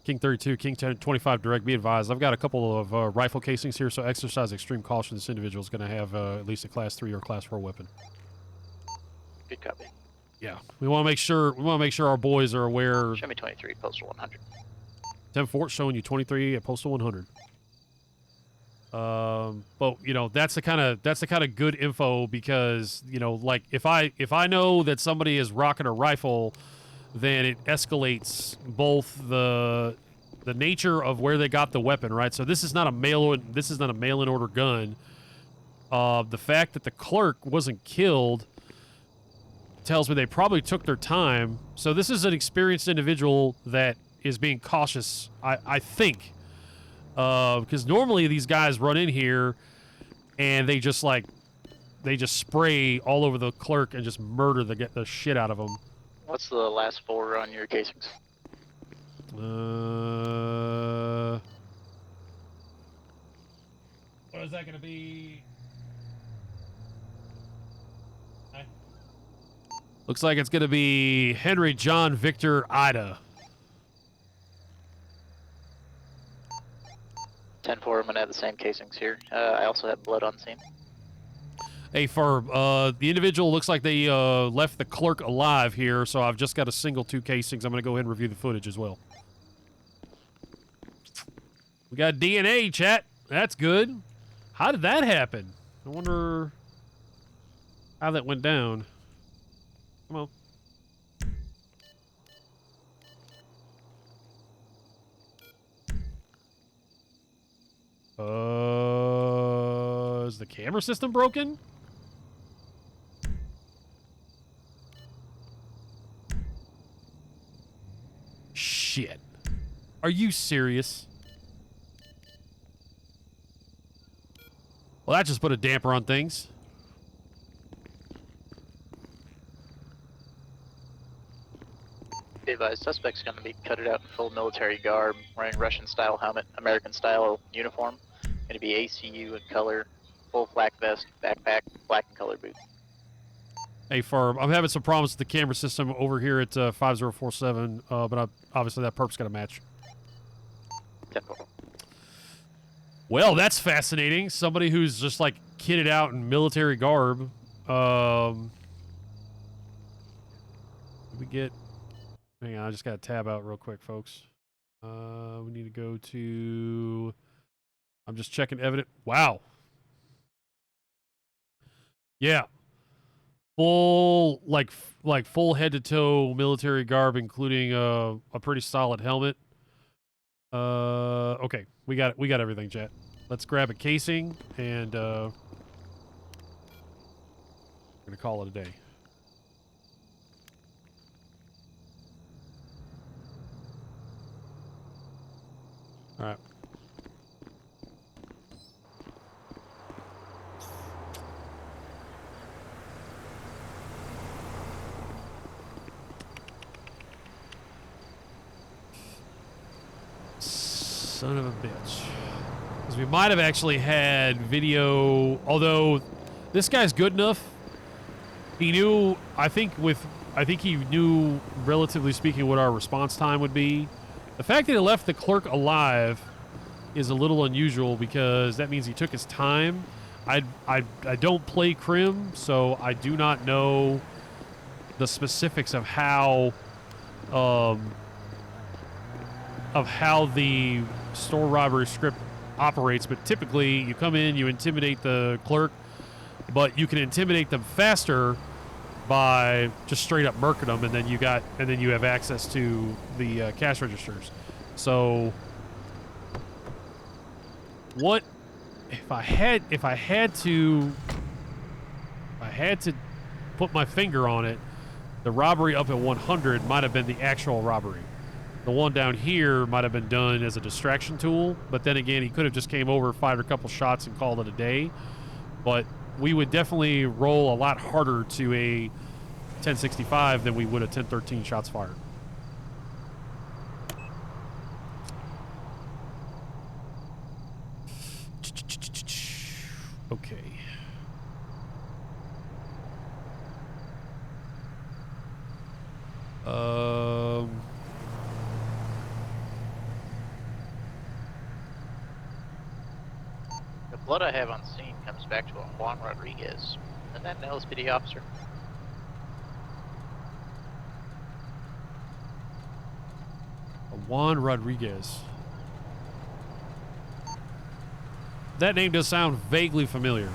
King 32, King 10, 25 direct, be advised. I've got a couple of rifle casings here, so exercise extreme caution. This individual is going to have at least a class 3 or class 4 weapon. Good copy. Yeah, we want to make sure our boys are aware. Show me 23, postal 100. 10 Fort showing you 23 at postal 100. But that's the kind of good info, because like if I know that somebody is rocking a rifle, then it escalates both the nature of where they got the weapon, right? So this is not a mail-in order gun. The fact that the clerk wasn't killed tells me they probably took their time. So this is an experienced individual that is being cautious, I think, because normally these guys run in here and they just spray all over the clerk and just murder the shit out of him. What's the last 4 on your casings? What is that going to be? Looks like it's going to be Henry John Victor Ida. 10-4, I'm going to have the same casings here. I also have blood on scene. Hey, Ferb, the individual looks like they left the clerk alive here, so I've just got a single 2 casings. I'm going to go ahead and review the footage as well. We got DNA, chat. That's good. How did that happen? I wonder how that went down. Come on. Is the camera system broken? Shit. Are you serious? Well, that just put a damper on things. Be advised, suspect's going to be cutted out in full military garb, wearing Russian-style helmet, American-style uniform. Going to be ACU in color, full flak vest, backpack, black and color boots. Hey, Farm, I'm having some problems with the camera system over here at 5047, but obviously that perp's got to match. Typical. Well, that's fascinating. Somebody who's just, like, kitted out in military garb. We get... Hang on, I just got to tab out real quick, folks. We need to go to... I'm just checking evidence. Wow. Yeah. Full, like full head-to-toe military garb, including a pretty solid helmet. Okay. We got everything, chat. Let's grab a casing, and we're going to call it a day. All right. Son of a bitch. Because we might have actually had video, although this guy's good enough. He knew, I think he knew, relatively speaking, what our response time would be. The fact that he left the clerk alive is a little unusual because that means he took his time. I don't play crim, so I do not know the specifics of how the store robbery script operates, but typically you come in, you intimidate the clerk, but you can intimidate them faster by just straight up murking them, and then you have access to the cash registers. So, what if I had to put my finger on it? The robbery up at 100 might have been the actual robbery. The one down here might have been done as a distraction tool, but then again, he could have just came over, fired a couple shots, and called it a day. But we would definitely roll a lot harder to a 1065 than we would a 1013 shots fired. Okay. The blood I have on scene comes back to a Juan Rodriguez. Isn't that an LSPD officer? Juan Rodriguez. That name does sound vaguely familiar.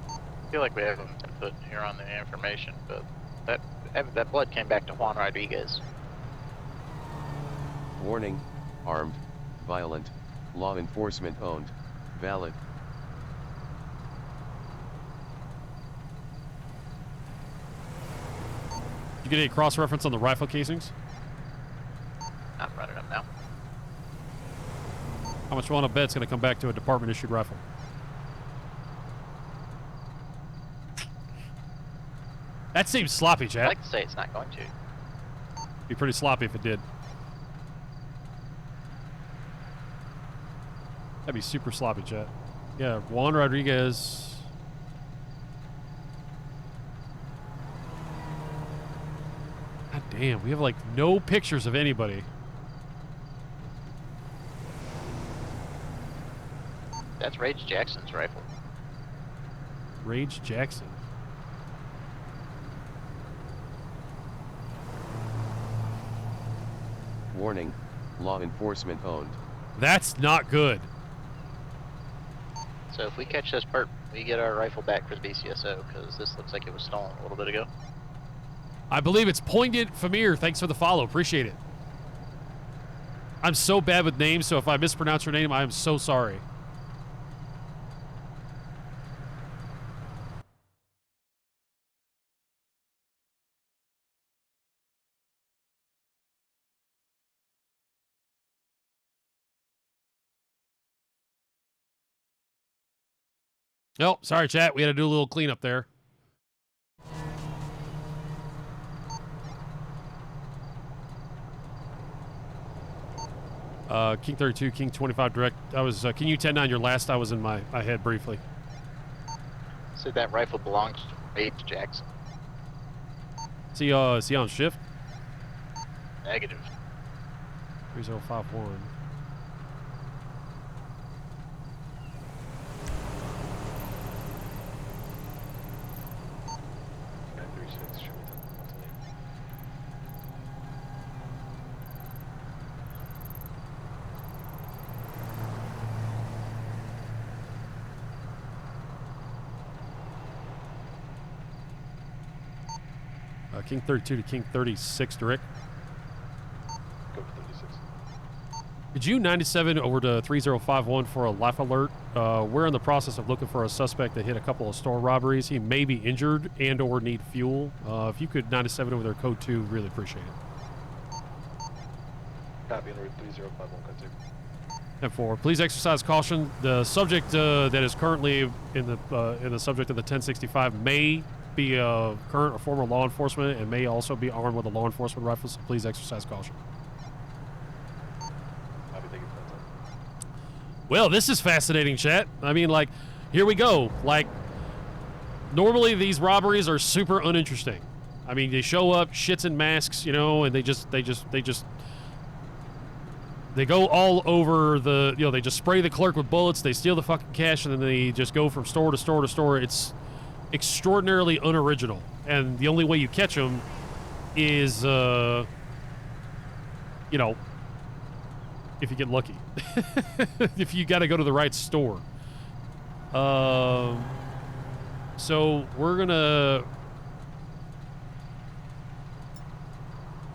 I feel like we have input here on the information, but that blood came back to Juan Rodriguez. Warning, armed, violent, law enforcement owned, valid. You get any cross-reference on the rifle casings? I'm running them now. How much you want to bet it's going to come back to a department-issued rifle? That seems sloppy, I'd chat. like to say it's not going to. Be pretty sloppy if it did. That'd be super sloppy, chat. Yeah, Juan Rodriguez. God damn, we have like no pictures of anybody. That's Rage Jackson's rifle. Rage Jackson. Warning, law enforcement owned. That's not good. So if we catch this perp, we get our rifle back for the BCSO, because this looks like it was stolen a little bit ago. I believe it's Poignant Famir. Thanks for the follow. Appreciate it. I'm so bad with names, so if I mispronounce your name, I am so sorry. Oh, sorry, chat. We had to do a little cleanup there. King 32, King 25 direct. I was King U-10-9, your last I was in my head briefly. So that rifle belongs to H. Jackson. Is he on shift? Negative. 3051. King 32 to King 36 direct. Go for 36. Could you 97 over to 3051 for a life alert? We're in the process of looking for a suspect that hit a couple of store robberies. He may be injured and or need fuel. If you could 97 over their code 2, really appreciate it. Copy on route 3051, code 2. And 4, please exercise caution. The subject that is currently in the subject of the 1065 may be a current or former law enforcement and may also be armed with a law enforcement rifle, so please exercise caution. Copy, thank you for that time. Well, this is fascinating, chat. I mean, like, here we go. Like, normally these robberies are super uninteresting. I mean, they show up, shits and masks, you know, and they go all over the, you know, they just spray the clerk with bullets, they steal the fucking cash, and then they just go from store to store to store. It's extraordinarily unoriginal, and the only way you catch them is, you know, if you get lucky. If you got to go to the right store. So we're gonna...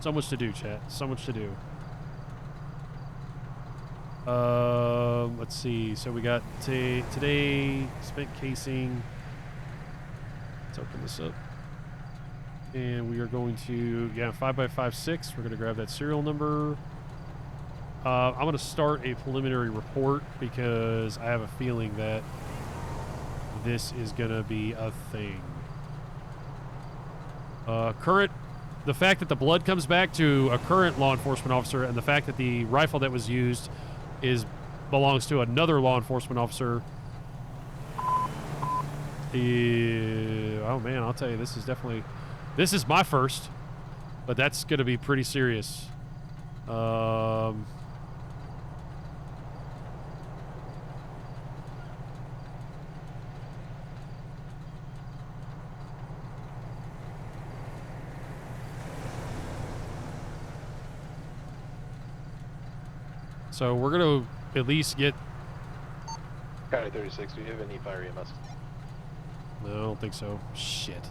So much to do, chat. So much to do. Let's see. So we got today spent casing. Let's open this up. And we are going to, 5x56. We're going to grab that serial number. I'm going to start a preliminary report because I have a feeling that this is going to be a thing. The fact that the blood comes back to a current law enforcement officer and the fact that the rifle that was used belongs to another law enforcement officer. Oh man, I'll tell you, this is my first, but that's gonna be pretty serious. So we're gonna at least get... County 36, do you have any fire EMS? No, I don't think so. Shit.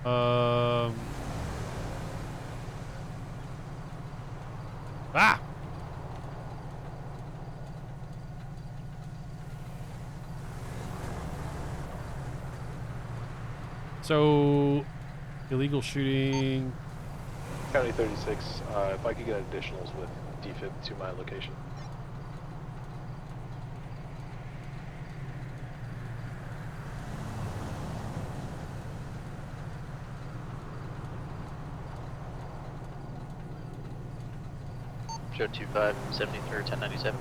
Ah! So, illegal shooting... County 36, if I could get additionals with defib to my location. Show 25, 73, 1097.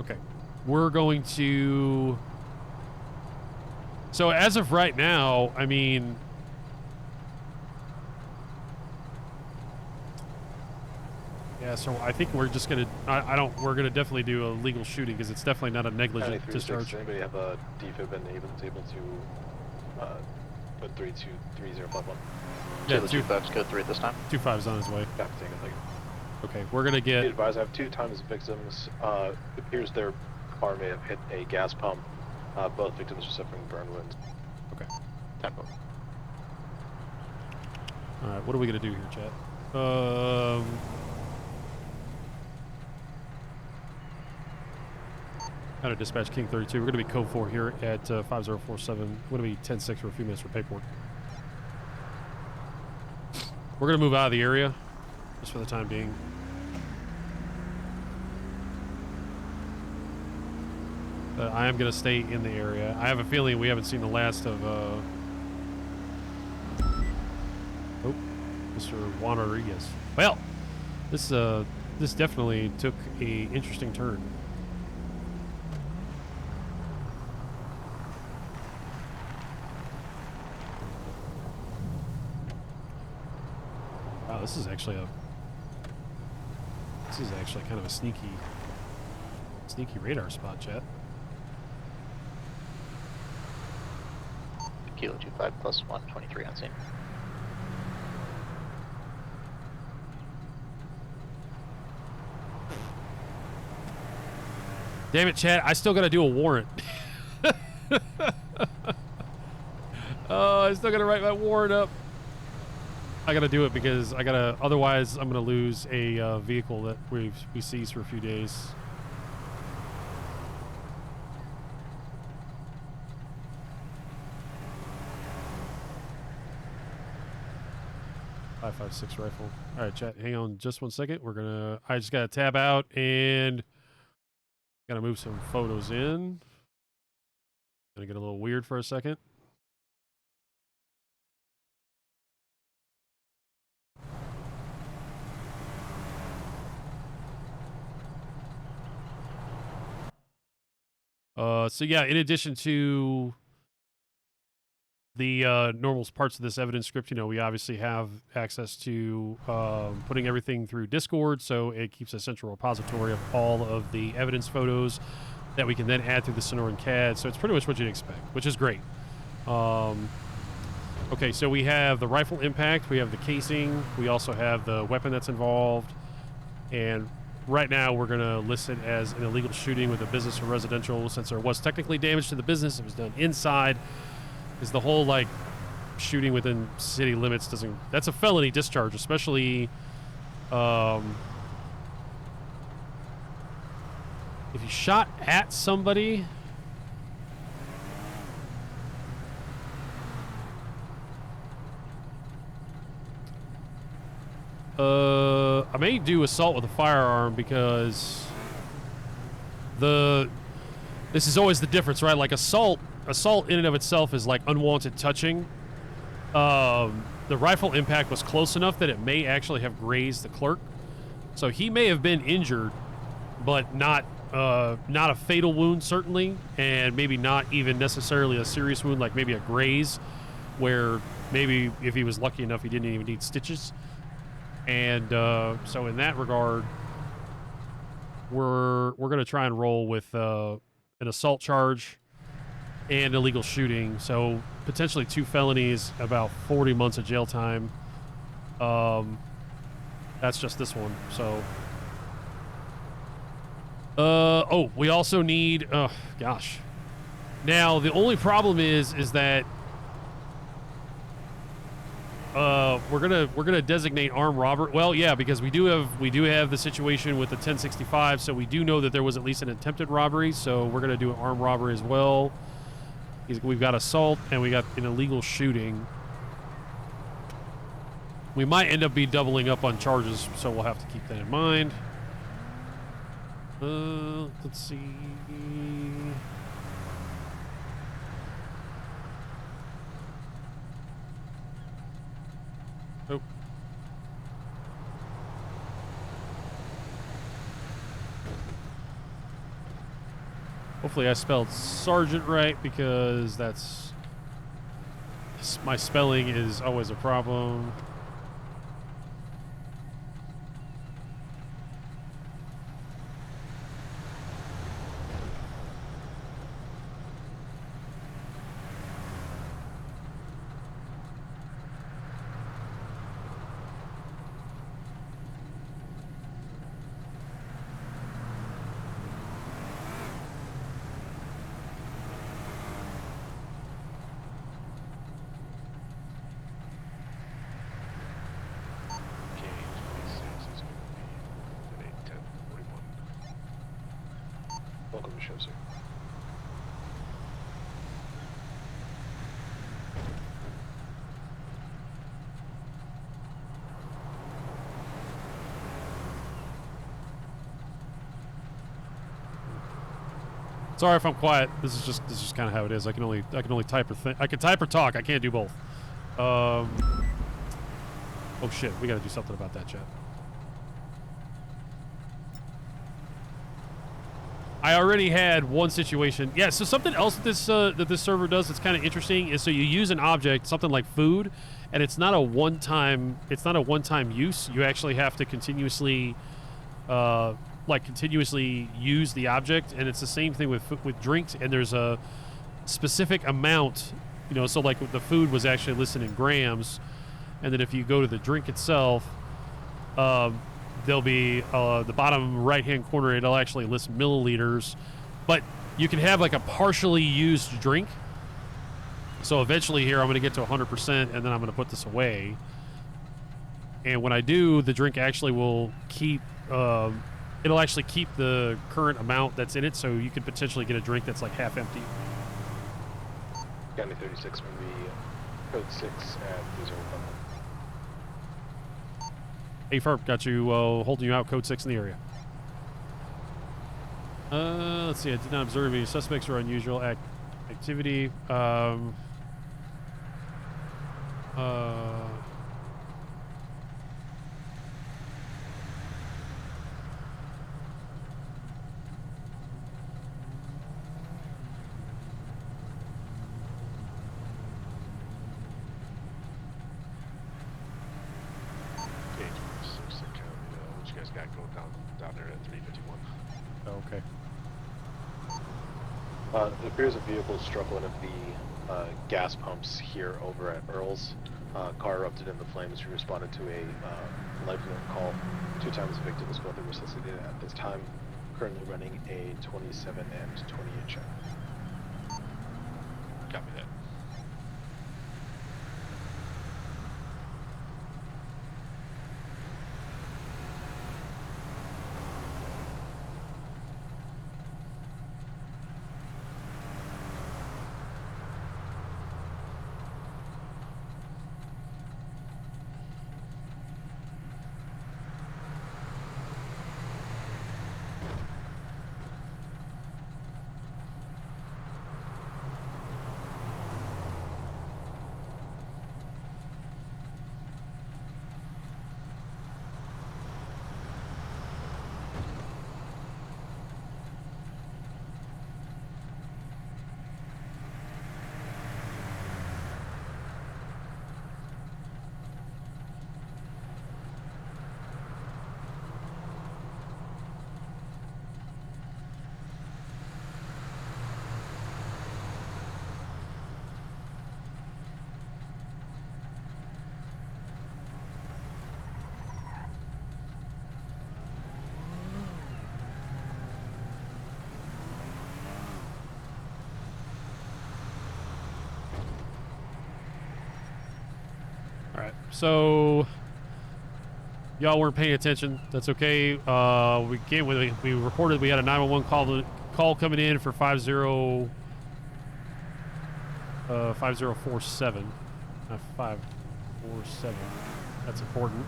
Okay. We're going to... So as of right now, I mean... Yeah, so I think we're just going to... we're going to definitely do a legal shooting because it's definitely not a negligent discharge. Does anybody have a defib and able to put 3235051? Yeah, the 25's code 3 this time. 25's on his way. Copy, thank you. Okay, we're going to get... Be advised, I have 2 times victims. It appears their car may have hit a gas pump. Both victims are suffering burn wounds. Okay. Tempo. All right, what are we gonna do here, chat? How to dispatch King 32. We're gonna be code 4 here at 5047. We're gonna be 10-6 for a few minutes for paperwork. We're gonna move out of the area just for the time being. But I am gonna stay in the area. I have a feeling we haven't seen the last of Mr. Juan Rodriguez. Well, this definitely took a interesting turn. Wow, this is actually kind of a sneaky radar spot, chat. Kilo 25 plus 123 on scene. Damn it, chat! I still gotta do a warrant. Oh, I still gotta write my warrant up. I gotta do it because I gotta. Otherwise, I'm gonna lose a vehicle that we seized for a few days. .556 rifle. All right, chat. Hang on, just 1 second. I just gotta tab out and gotta move some photos in. Gonna get a little weird for a second. So yeah, in addition to the normal parts of this evidence script, we obviously have access to putting everything through Discord, so it keeps a central repository of all of the evidence photos that we can then add through the Sonoran CAD. So it's pretty much what you'd expect, which is great. Okay, so we have the rifle impact, we have the casing, we also have the weapon that's involved, and right now we're going to list it as an illegal shooting with a business or residential, since there was technically damage to the business. It was done inside. Is the whole, like, shooting within city limits doesn't... That's a felony discharge, especially... if you shot at somebody... I may do assault with a firearm because... This is always the difference, right? Like, assault in and of itself is like unwanted touching. The rifle impact was close enough that it may actually have grazed the clerk. So he may have been injured, but not a fatal wound, certainly, and maybe not even necessarily a serious wound, like maybe a graze, where maybe if he was lucky enough, he didn't even need stitches. And so in that regard, we're going to try and roll with an assault charge and illegal shooting, so potentially 2 felonies, about 40 months of jail time. That's just this one. So, oh, we also need. Oh gosh. Now the only problem is that we're gonna designate armed robbery. Well, yeah, because we do have the situation with the 1065, so we do know that there was at least an attempted robbery. So we're gonna do an armed robbery as well. We've got assault and we got an illegal shooting. We might end up doubling up on charges, so we'll have to keep that in mind. Let's see. Oh. Hopefully I spelled sergeant right, because my spelling is always a problem. Welcome to show, sir. Sorry if I'm quiet. This is just kind of how it is. I can only type or I can type or talk. I can't do both. Oh shit, we got to do something about that, chat. I already had one situation. Yeah, so something else that this server does that's kind of interesting is so you use an object, something like food, and it's not a one-time use. You actually have to continuously use the object, and it's the same thing with drinks, and there's a specific amount, you know, so like the food was actually listed in grams, and then if you go to the drink itself, there'll be the bottom right hand corner, it'll actually list milliliters, but you can have like a partially used drink. So eventually here I'm going to get to 100%, and then I'm going to put this away, and when I do, the drink actually will keep it'll actually keep the current amount that's in it, so you could potentially get a drink that's like half empty. County 36 will be code 6 at 305. FiveM, got you holding you out, code 6 in the area. Let's see, I did not observe any suspects or unusual activity. Okay. It appears a vehicle struck one of the gas pumps here over at Earl's. Car erupted into flames. We responded to a life alert call. 2 times the victim was both resuscitated at this time. Currently running a 27 and 28 check. Copy that. So y'all weren't paying attention. That's okay. We reported we had a 911 call coming in for 5047. Not 547. That's important.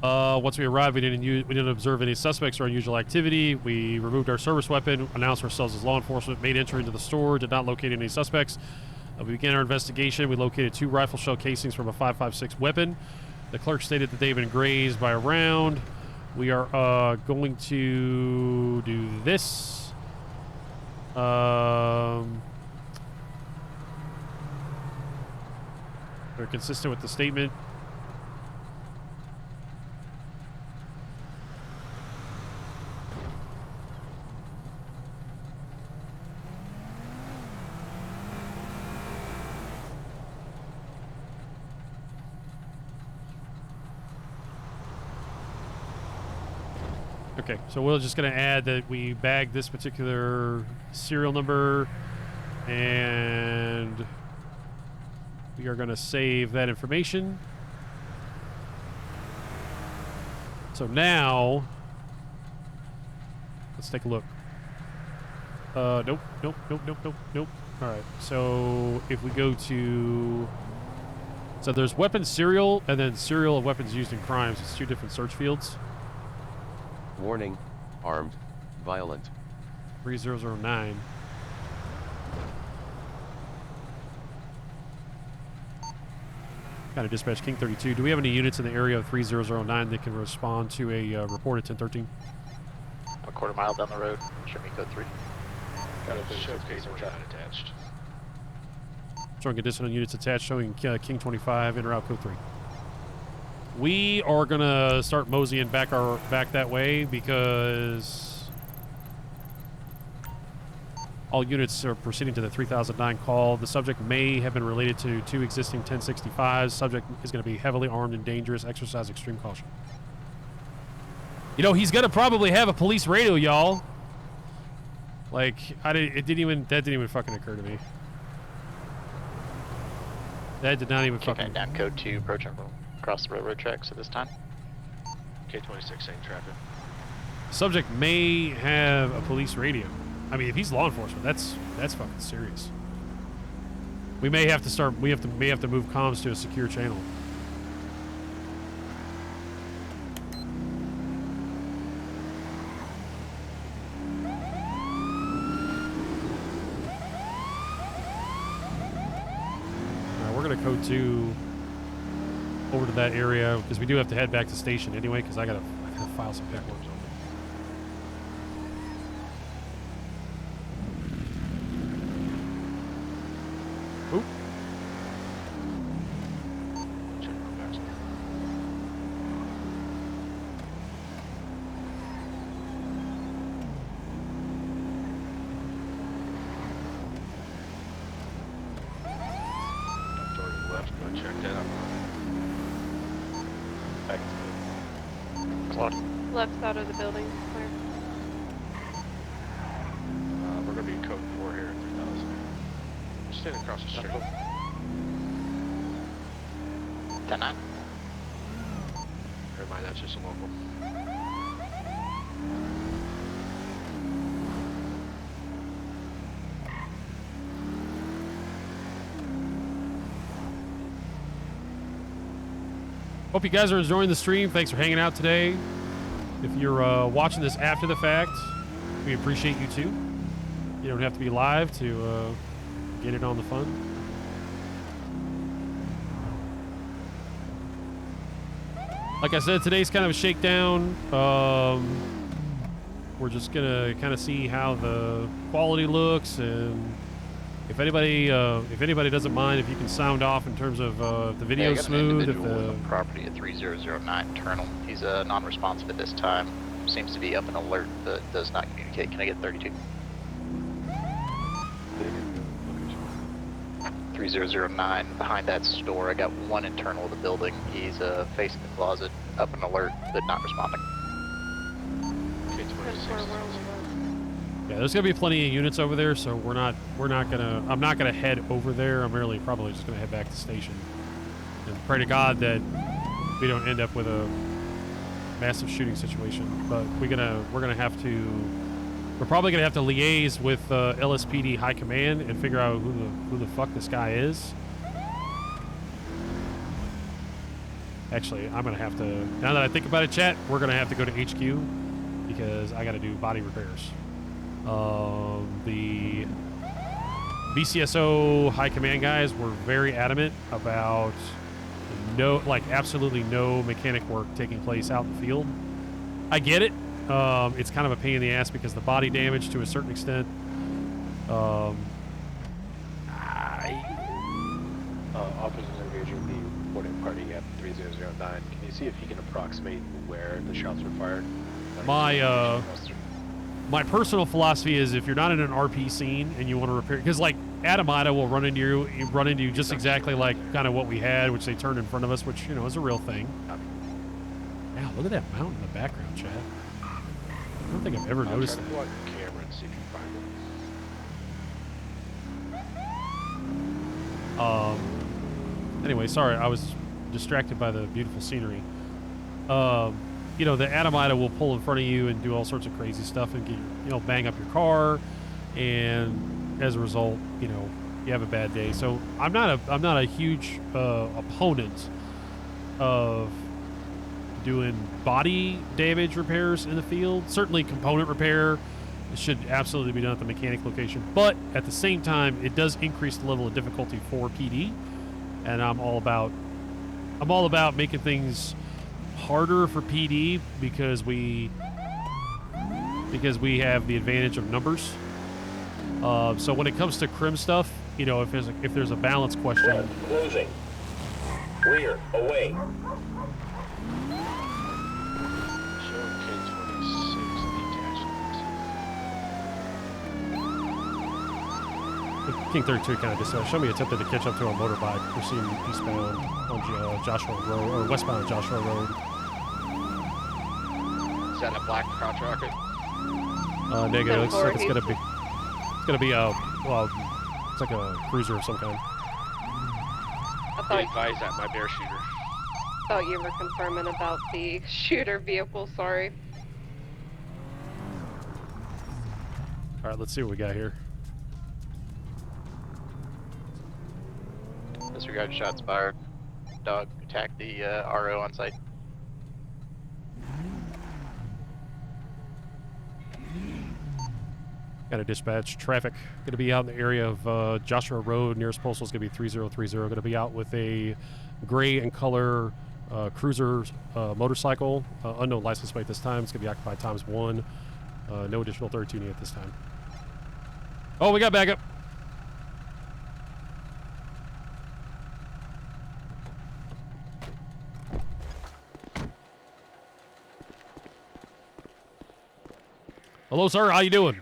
Once we arrived, we didn't observe any suspects or unusual activity. We removed our service weapon, announced ourselves as law enforcement, made entry into the store, did not locate any suspects. We began our investigation. We located 2 rifle shell casings from a 5.56 weapon. The clerk stated that they've been grazed by a round. We are going to do this. They're consistent with the statement. Okay, so we're just going to add that we bagged this particular serial number, and we are going to save that information. So now Let's take a look. Nope. All right. So if we go to, so there's weapons serial and then serial of weapons used in crimes. It's 2 different search fields. Warning, armed, violent. 3009. Kind of dispatch King 32. Do we have any units in the area of 3009 that can respond to a report at 1013? A quarter mile down the road. Show me code 3. Got a showcase or not attached. Showing additional units attached, showing King 25 en route code 3. We are gonna start moseying back that way because all units are proceeding to the 3009 call. The subject may have been related to 2 existing 1065s. Subject is going to be heavily armed and dangerous. Exercise extreme caution. You know, he's going to probably have a police radio, y'all. Like, that didn't even fucking occur to me. That did not even fucking... down code 2, approaching from across the railroad tracks at this time. K26 saying traffic. Subject may have a police radio. I mean, if he's law enforcement, that's fucking serious. We may have to start. May have to move comms to a secure channel. We're gonna code 2 over to that area because we do have to head back to station anyway. Because I gotta file some paperwork. Oop. Left, go check that out. Back Left side of the building, clear. we're gonna be in code 4 here at 3000. Standing across the street. 10-9. Never mind, that's just a local. Hope you guys are enjoying the stream. Thanks for hanging out today. If you're watching this after the fact, we appreciate you too. You don't have to be live to get it on the fun. Like I said, today's kind of a shakedown. We're just gonna kind of see how the quality looks, and if anybody doesn't mind, if you can sound off in terms of the video smooth. If the property at 3009 internal, he's non-responsive at this time. Seems to be up and alert, but does not communicate. Can I get 32? 3009 behind that store. I got 1 internal of the building. He's facing the closet, up and alert, but not responding. Yeah, there's gonna be plenty of units over there, so I'm not gonna head over there. I'm really probably just gonna head back to station and pray to God that we don't end up with a massive shooting situation. But we're probably gonna have to liaise with LSPD High Command and figure out who the fuck this guy is. Actually, I'm gonna have to. Now that I think about it, chat, we're gonna have to go to HQ because I gotta do body repairs. The BCSO High Command guys were very adamant about absolutely no mechanic work taking place out in the field. I get it. It's kind of a pain in the ass because the body damage to a certain extent. Officers engaging the reporting party at 3009. Can you see if you can approximate where the shots were fired? My personal philosophy is if you're not in an RP scene and you want to repair, because like Adamita will run into you just exactly like kind of what we had, which they turned in front of us, which is a real thing. Wow, look at that mountain in the background, Chad. I don't think I've ever noticed that. Go on camera and see if you find it. Anyway, sorry, I was distracted by the beautiful scenery. you know, the Atomita will pull in front of you and do all sorts of crazy stuff and get, you know, bang up your car, and as a result, you know, you have a bad day. So I'm not a huge opponent of doing body damage repairs in the field. Certainly component repair should absolutely be done at the mechanic location, but at the same time it does increase the level of difficulty for PD, and I'm all about making things harder for PD because we have the advantage of numbers. So when it comes to crim stuff, you know, if there's a balance question. Closing. Rear, away. King 32 kind of just showed me attempted to catch up to a motorbike proceeding eastbound on Joshua Road, or westbound on Joshua Road. Is that a black crotch rocket? Negative. It's gonna be a, well, it's like a cruiser of some kind. I Be thought, advised that my bear shooter. thought you were confirming about the shooter vehicle, sorry. All right, let's see what we got here. Disregard shots fired. Dog attacked the RO on site. Got a dispatch. Traffic going to be out in the area of Joshua Road. Nearest postal is going to be 3030. Going to be out with a gray and color cruiser motorcycle. Unknown license plate this time. It's going to be occupied ×1. No additional 32 needed this time. Oh, we got backup. Hello, sir. How you doing?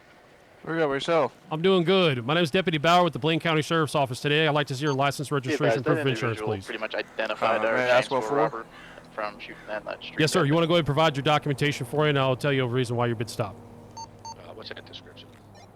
Where about yourself? I'm doing good. My name is Deputy Bauer with the Blaine County Sheriff's Office today. I'd like to see your license, registration, proof of insurance, please. Pretty much identified our that's what transport for? robber from shooting that street. Yes, sir. You want to go ahead and provide your documentation for you, and I'll tell you the reason why you've been stopped. What's in the description?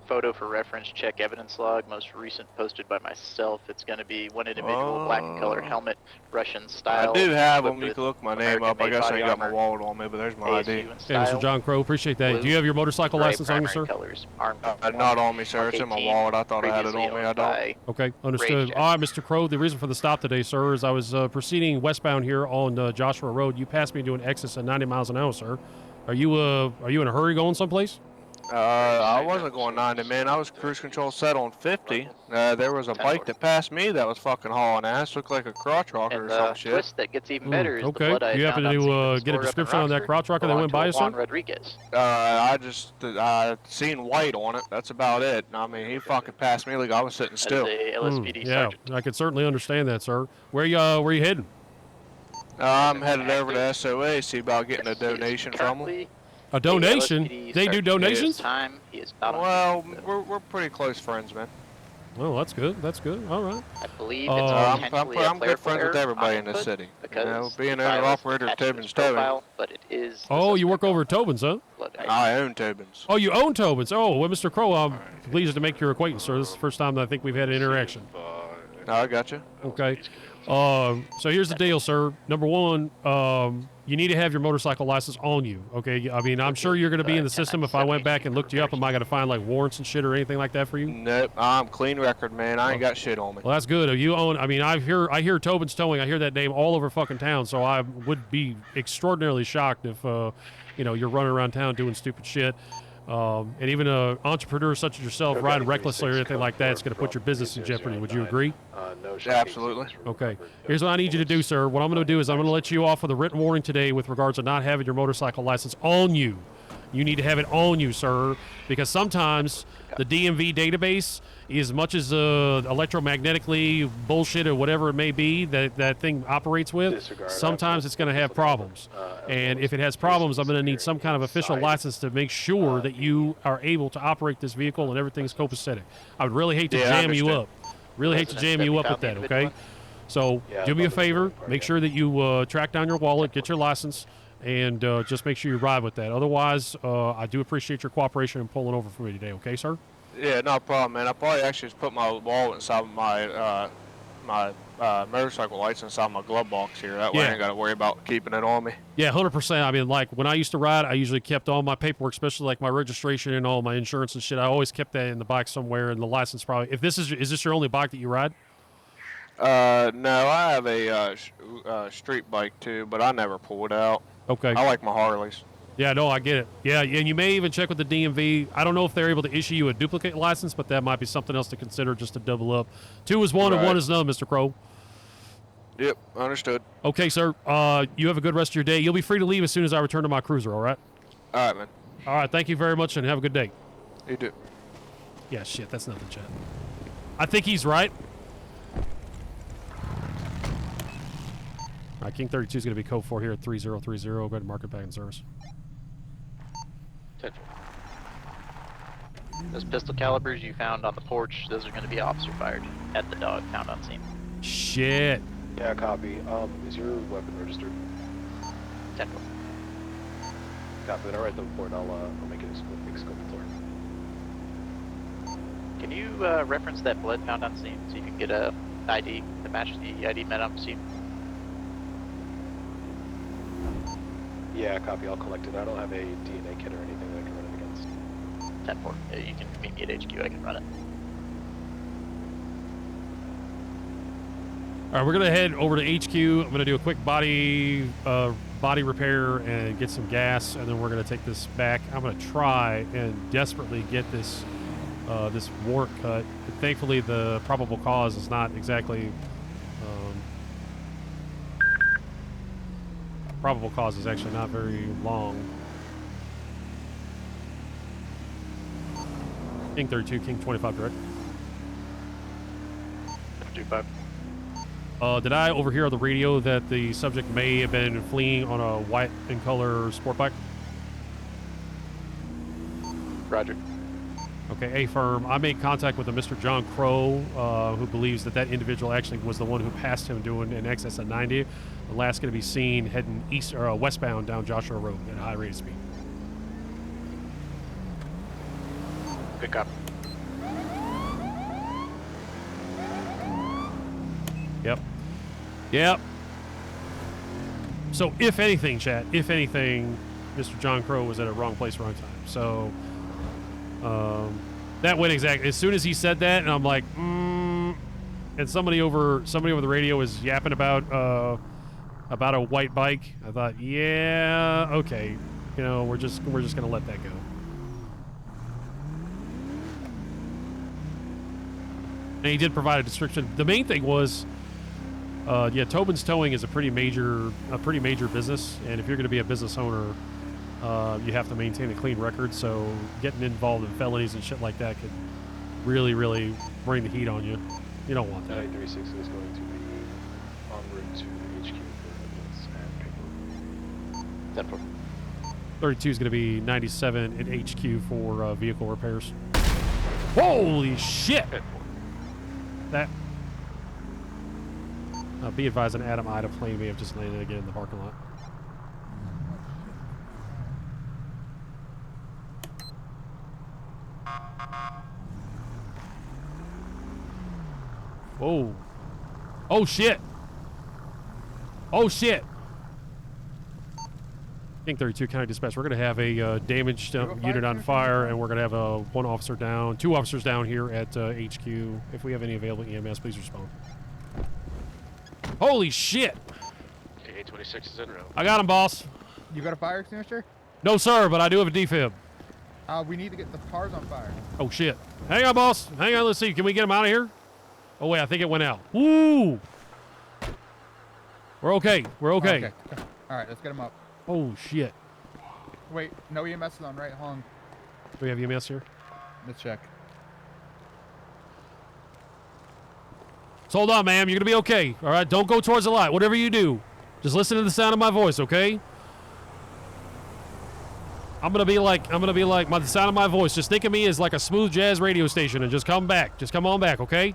Photo for reference, check evidence log, most recent posted by myself. It's going to be one individual, black and color helmet, Russian style. I do have equipped them. You with can look my name up. I American-made guess I body ain't got my armor, wallet on me, but there's my ASU ID. in Okay, style, Mr. John Crow, appreciate that. blue, Do you have your motorcycle gray license on you, sir? primary colors, armed Not on me, sir. It's in my wallet. I thought I had it on me. I don't. Okay, understood. check. All right, Mr. Crow, the reason for the stop today, sir, is I was proceeding westbound here on Joshua Road. You passed me doing excess at 90 miles an hour, sir. Are you in a hurry going someplace? I wasn't going 90, man. I was cruise control set on 50. There was a bike that passed me that was fucking hauling ass. Looked like a crotch rocker And or the some shit. twist that gets even better is the Okay. blood I You happen found on scene to of the get a score up in description on that Rockford crotch rocker that belonged went by to you, Juan sir? Rodriguez. I seen white on it. That's about it. I mean, he fucking passed me like I was sitting That still. is a LSPD Yeah, sergeant. I can certainly understand that, sir. Where you heading? I'm headed over to SOA, see about getting a Yes, he is donation from them. currently A donation? LSPD They do sergeant. donations? Time, he is not on Well, duty, we're pretty close friends, man. Oh, that's good. That's good. All right. I believe I'm- it's I'm potentially I'm a good clerical friends with error everybody on in this input city. because You know, being the owner file is operator of attached to his Tobin's Towing. profile, but it is the Oh, you work suspect over on at Tobin's, huh? blood ID. I own Tobin's. Oh, you own Tobin's. Oh, well, Mr. Crow, I'm pleased to make your acquaintance, sir. This is the first time that I think we've had an interaction. No, I got you. Okay. So here's the deal, sir. Number one, you need to have your motorcycle license on you. Okay. I mean, I'm sure you're going to be in the system. If I went back and looked you up, am I going to find like warrants and shit or anything like that for you? Nope, I'm clean record, man. I ain't got shit on me. Well, that's good. You own. I mean, I hear Tobin's Towing. I hear that name all over fucking town. So I would be extraordinarily shocked if you're running around town doing stupid shit. And even an entrepreneur such as yourself riding recklessly or anything like that, it's going to put your business in jeopardy. Would you agree? No Yeah, absolutely. Okay. Here's what I need you to do, sir. What I'm going to do is I'm going to let you off with a written warning today with regards to not having your motorcycle license on you. You need to have it on you, sir, because sometimes the DMV database, as much as electromagnetically bullshit or whatever it may be that thing operates with, sometimes it's going to have problems. And if it has problems, I'm going to need some kind of official license to make sure that you are able to operate this vehicle and everything's copacetic. I would really hate to jam you up. Really hate to jam you up with that, okay? So do me a favor. Make sure that you track down your wallet, get your license, and just make sure you ride with that. Otherwise, I do appreciate your cooperation in pulling over for me today, okay, sir? Yeah, no problem, man. I probably actually just put my wallet inside my motorcycle license on my glove box here. That way I Yeah. ain't got to worry about keeping it on me. Yeah, 100%. I mean, like when I used to ride, I usually kept all my paperwork, especially like my registration and all my insurance and shit. I always kept that in the bike somewhere, and the license probably. If this is this your only bike that you ride? No, I have a street bike too, but I never pull it out. Okay. I like my Harleys. Yeah, no, I get it. Yeah, and you may even check with the DMV. I don't know if they're able to issue you a duplicate license, but that might be something else to consider just to double up. 2 is 1 and 1 is none, Mr. Crow. Yep, understood. Okay, sir. You have a good rest of your day. You'll be free to leave as soon as I return to my cruiser, all right? All right, man. All right, thank you very much, and have a good day. You too. Yeah, shit, that's nothing, Chad. I think he's right. All right, King 32 is going to be code 4 here at 3030. Go ahead and mark it back in service. 10-4. Those pistol calibers you found on the porch, those are going to be officer fired at the dog found on scene. Shit. Yeah, copy. Is your weapon registered? 10-4. Copy. Then I'll write the report. I'll make it exculpatory. Can you reference that blood found on scene so you can get a ID that matches the ID met on scene? Yeah, copy. I'll collect it. I don't have a DNA kit or anything that I can run it against. 10-4. Yeah, you can meet me at HQ. I can run it. All right, we're going to head over to HQ. I'm going to do a quick body repair and get some gas, and then we're going to take this back. I'm going to try and desperately get this this warrant cut. But thankfully, the probable cause is not exactly... probable cause is actually not very long. King 32, King 25 direct. 25. Did I overhear on the radio that the subject may have been fleeing on a white in color sport bike? Roger. Okay, affirm. I made contact with a Mr. John Crow, who believes that that individual actually was the one who passed him doing an excess of 90. The last going to be seen heading east or westbound down Joshua Road at a high rate of speed. Good copy. Yep. Yep. So, if anything, chat, if anything, Mr. John Crow was at a wrong place, wrong time. So, that went exactly as soon as he said that, and I'm like, and somebody over the radio was yapping about a white bike. I thought, yeah, okay, you know, we're just gonna let that go. And he did provide a description. The main thing was, yeah, Tobin's Towing is a pretty major business, and if you're going to be a business owner, you have to maintain a clean record. So getting involved in felonies and shit like that could really, really bring the heat on you. You don't want that. 936 is going to be en route to HQ for evidence and paperwork. 10-4. 32 is going to be 97 at HQ for vehicle repairs. Holy shit! That. Be advised, an Adam Ida plane may have just landed again in the parking lot. Whoa. Oh shit. Oh shit. King 32 County Dispatch. We're going to have a damaged unit on fire, and we're going to have one officer down, 2 officers down here at HQ. If we have any available EMS, please respond. Holy shit. A26 is en route. I got him, boss. You got a fire extinguisher? No, sir, but I do have a defib. We need to get the cars on fire. Oh, shit. Hang on, boss. Hang on. Let's see. Can we get him out of here? Oh, wait. I think it went out. Woo! We're okay. We're okay. All right, let's get him up. Oh, shit. Wait, no EMS is on, right? Hold on. Do we have EMS here? Let's check. So hold on, ma'am. You're going to be okay. All right? Don't go towards the light. Whatever you do, just listen to the sound of my voice, okay? I'm going to be like the sound of my voice. Just think of me as like a smooth jazz radio station and just come back. Just come on back, okay?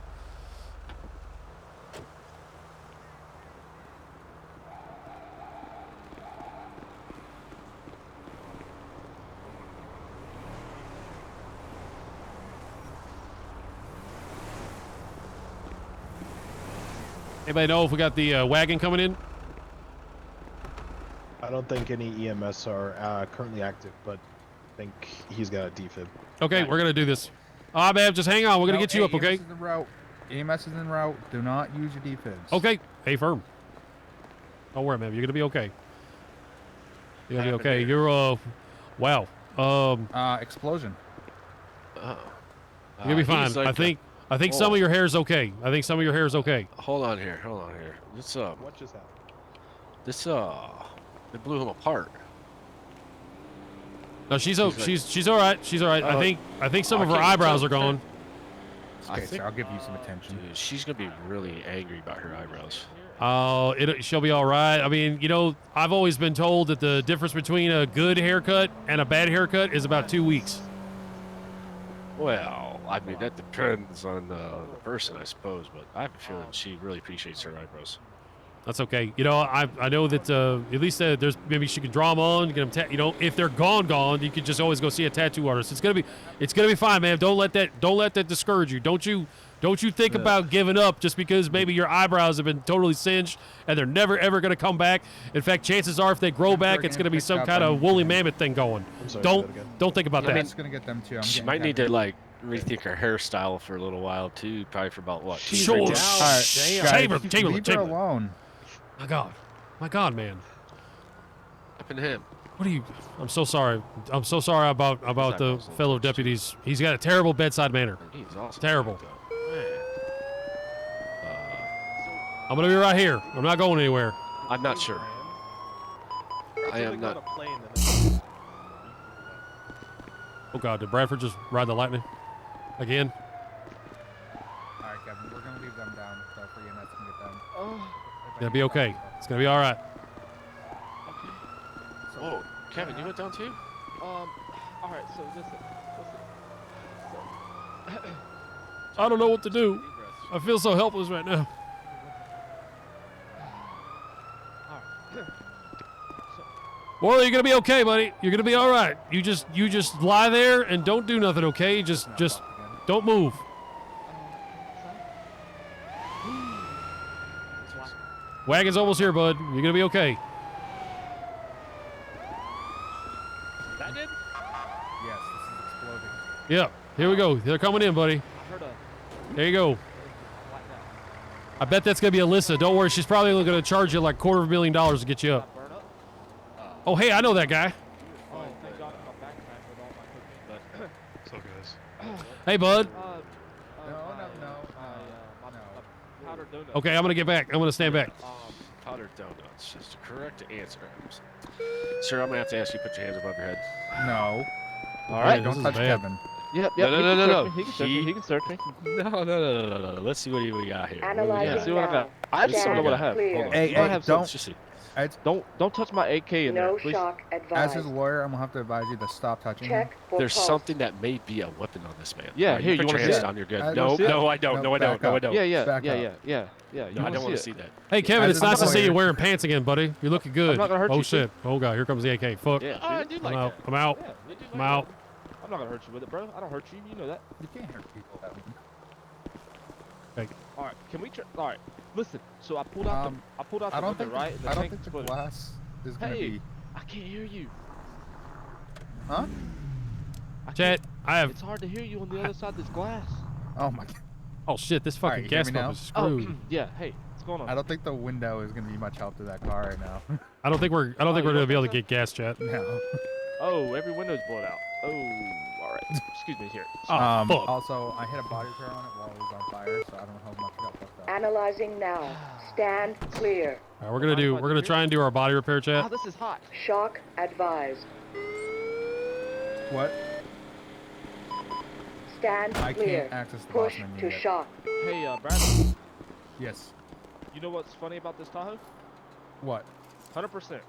Anybody know if we got the wagon coming in? I don't think any EMS are currently active, but I think he's got a defib. Okay, we're gonna do this. Ah, man, just hang on. We're gonna get you up, okay? EMS is en route. EMS is en route. Do not use your defibs. Okay. Hey, firm. Don't worry, man. You're gonna be okay. You're gonna be okay. You're wow. Explosion. You're gonna be fine. Like I think some of your hair is okay. I think some of your hair is okay. Hold on here. This What just happened? it blew him apart. No, she's all right. She's all right. I think some of her eyebrows are gone. Okay, sir, I'll give you some attention. Dude, she's gonna be really angry about her eyebrows. Oh, she'll be all right. I mean, you know, I've always been told that the difference between a good haircut and a bad haircut is about 2 weeks. Well, I mean that depends on the person, I suppose, but I have a feeling she really appreciates her eyebrows. That's okay. You know, I know that at least there's maybe she can draw them on, get them. You know, if they're gone, you can just always go see a tattoo artist. It's gonna be fine, man. Don't let that discourage you. Don't you think about giving up just because maybe your eyebrows have been totally singed and they're never ever gonna come back. In fact, chances are if they grow back, it's gonna be some kind of woolly mammoth thing going. Don't think about that. I'm just gonna get them too. She might need to like rethink her hairstyle for a little while too, probably for about what? Sure. Chamberlain, leave her alone. My God, man. What happened to him? What are you? I'm so sorry. I'm so sorry about the fellow deputies. He's got a terrible bedside manner. He's awesome. Terrible. I'm gonna be right here. I'm not going anywhere. I'm not sure. I am not. Oh God, did Bradford just ride the lightning again? All right, Kevin, we're gonna leave them down so for EMS can get them. It's gonna be okay. It's gonna be all right. Whoa, Kevin, you went down too? All right. So listen. I don't know what to do. I feel so helpless right now. Well, you're gonna be okay, buddy. You're gonna be all right. You just lie there and don't do nothing, okay? Just don't move. Wagon's almost here, bud. You're gonna be okay. That did? Yes, this is exploding. Yeah, here we go. They're coming in, buddy. There you go. I bet that's gonna be Alyssa. Don't worry, she's probably only gonna charge you like $250,000 to get you up. Oh, hey, I know that guy. Hey, bud. Okay, I'm gonna get back. I'm gonna stand back. Powdered donuts is the correct answer. Sir, I'm gonna have to ask you to put your hands above your head. No. All right, Don't touch Kevin. Yep. No. He can search me. No. Let's see what we got here. Analyzing See what I got. now. I just don't know what I have. Clear. Hold on. Hey, I have don't. some- It's, Don't touch my AK in there, No please. shock as advised. his lawyer, I'm gonna have to advise you to stop touching him. Check for There's pulse. something that may be a weapon on this man. Yeah, All right, here, you put wanna your see hands it? down. You're good. I No, wanna see it? no, I don't. No, I don't. back No, I up. don't. Yeah. Back You No, I wanna don't want to see see that. Hey, Kevin, As it's a nice to see you lawyer. wearing pants again, buddy. You're looking good. I'm not gonna hurt Oh you, shit. Oh God, here comes the AK. Fuck. Yeah. I do like I'm out. that. I'm out. Yeah, you do I'm like out. that. I'm not gonna hurt you with it, bro. I don't hurt you. You know that. You can't hurt people that way. All right. Can we? All right. Listen. So I pulled out I the don't window, think. right? The I don't tank think the exploded. glass is gonna Hey. be. I can't hear you. Huh? Chat, I have. It's hard to hear you on the other side of this glass. Oh my. Oh shit, this All right, fucking you hear gas me now? pump is screwed. Yeah. Hey, what's going on? I don't think the window is gonna be much help to that car right now. I don't think we're you gonna don't be able to think get gas, chat. no. Oh, every window's blown out. Oh, all right. Excuse me here. Oh, fuck. Also, I hit a body repair on it while it was on fire, so I don't know how much got fucked up. Analyzing now. Stand clear. All right, we're gonna try and do our body repair, Oh, chat. this is hot. Shock advised. What? Stand I clear. can't access the boss Push menu to yet. shock. Hey, Brad. Yes. You know what's funny about this Tahoe? What? 100%.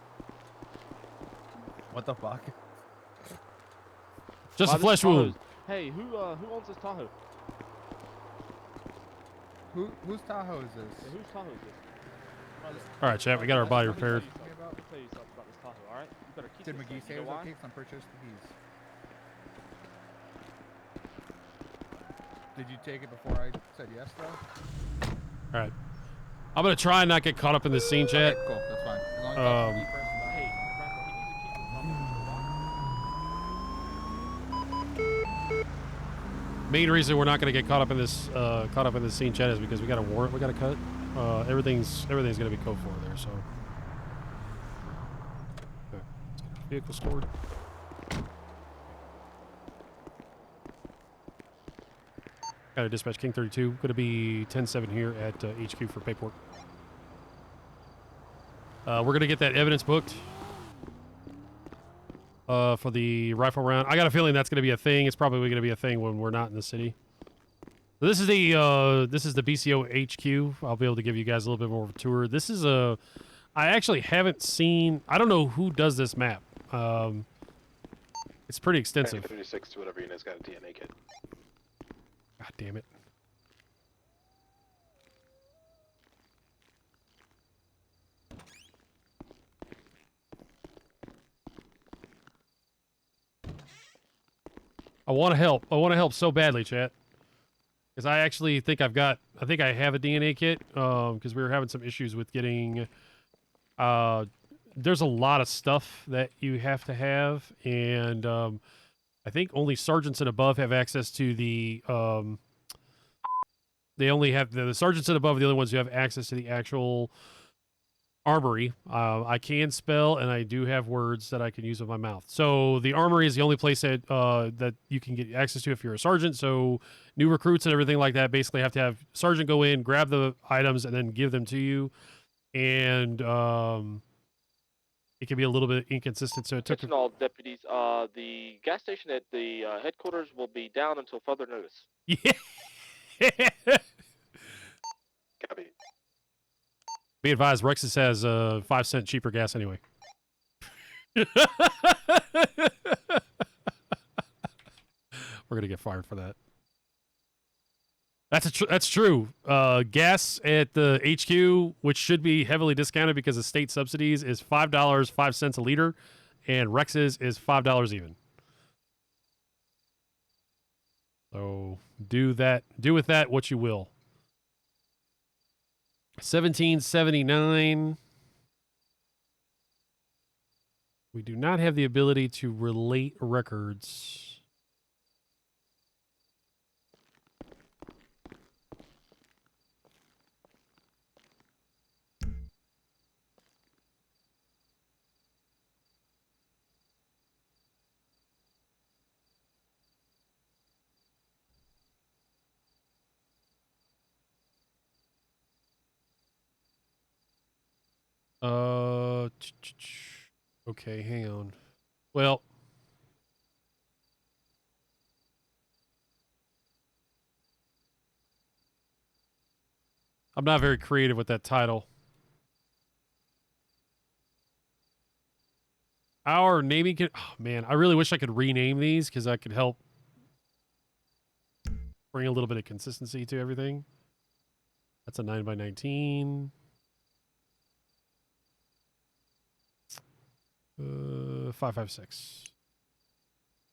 What the fuck? Just Wow, a flesh this Tahoe's- wound. Hey, who owns this Tahoe? Whose Tahoe is Yeah, this? whose Tahoe is this? All right, chat. We got our body Let me tell repaired. you something. Let me tell you something about this Tahoe, all right? You better keep Did this McGee thing. say You it know was why? okay? 'Cause I'm pretty sure it's the keys. Did you take it before I said yes, though? All right. I'm gonna try and not get caught up in this scene, chat. Okay, cool. That's fine. As long as Um, you first. Hey, Rocco, he needs to keep Main reason we're not gonna get caught up in this scene, chat, is because we got a warrant we gotta cut. Everything's gonna be code 4 there, so. Okay. Vehicle stored. Got a dispatch King 32. Going to be 10-7 here at HQ for paperwork. We're going to get that evidence booked for the rifle round. I got a feeling that's going to be a thing. It's probably going to be a thing when we're not in the city. So this is the BCO HQ. I'll be able to give you guys a little bit more of a tour. This is a. I actually haven't seen. I don't know who does this map. It's pretty extensive. 36 to whatever unit's got a DNA kit. God damn it. I want to help. I want to help so badly, chat. Because I actually think I have a DNA kit. Because we were having some issues with getting. There's a lot of stuff that you have to have, and I think only sergeants and above have access to the. They only have the sergeants and above are the only ones who have access to the actual armory. I can spell, and I do have words that I can use with my mouth. So the armory is the only place that that you can get access to if you're a sergeant. So new recruits and everything like that basically have to have sergeant go in, grab the items, and then give them to you. And it can be a little bit inconsistent. So it took. Attention all deputies. The gas station at the headquarters will be down until further notice. Yeah. Copy. Be advised, Rex's has 5-cent cheaper gas anyway. We're gonna get fired for that. That's true. Gas at the HQ, which should be heavily discounted because of state subsidies, is $5.05 a liter, and Rex's is $5 even. So do with that what you will. 1779. We do not have the ability to relate records. Okay, hang on. Well, I'm not very creative with that title. Our naming can. Oh, man, I really wish I could rename these because I could help bring a little bit of consistency to everything. That's a 9x19. 556.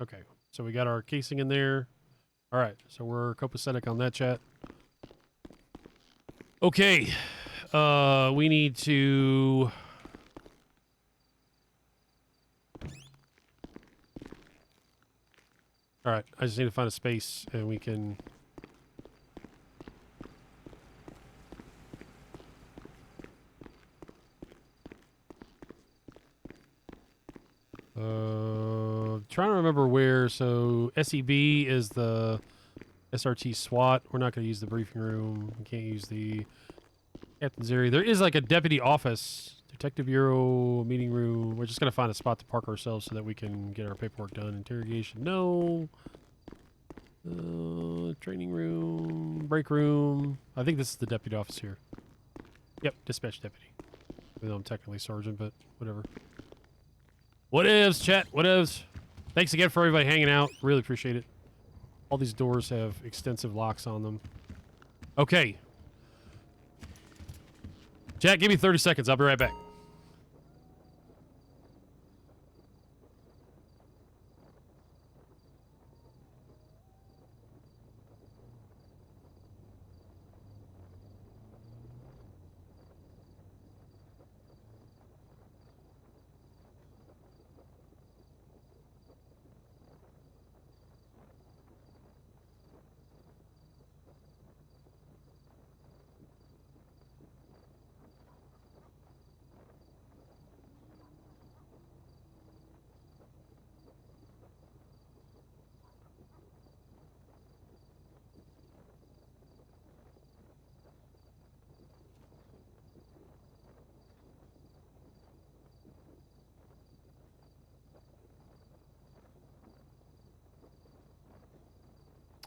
Okay, so we got our casing in there. All right, so we're copacetic on that, chat. Okay, we need to. All right, I just need to find a space and we can. Trying to remember where. So SEB is the SRT SWAT. We're not going to use the briefing room. We can't use the captain's area. There is like a deputy office, detective bureau, meeting room. We're just going to find a spot to park ourselves so that we can get our paperwork done. Interrogation, no. Training room, break room. I think this is the deputy office here. Yep, dispatch deputy. Even though I'm technically sergeant, but whatever. Whatevs, chat. Whatevs. Thanks again for everybody hanging out. Really appreciate it. All these doors have extensive locks on them. Okay. Chat, give me 30 seconds. I'll be right back.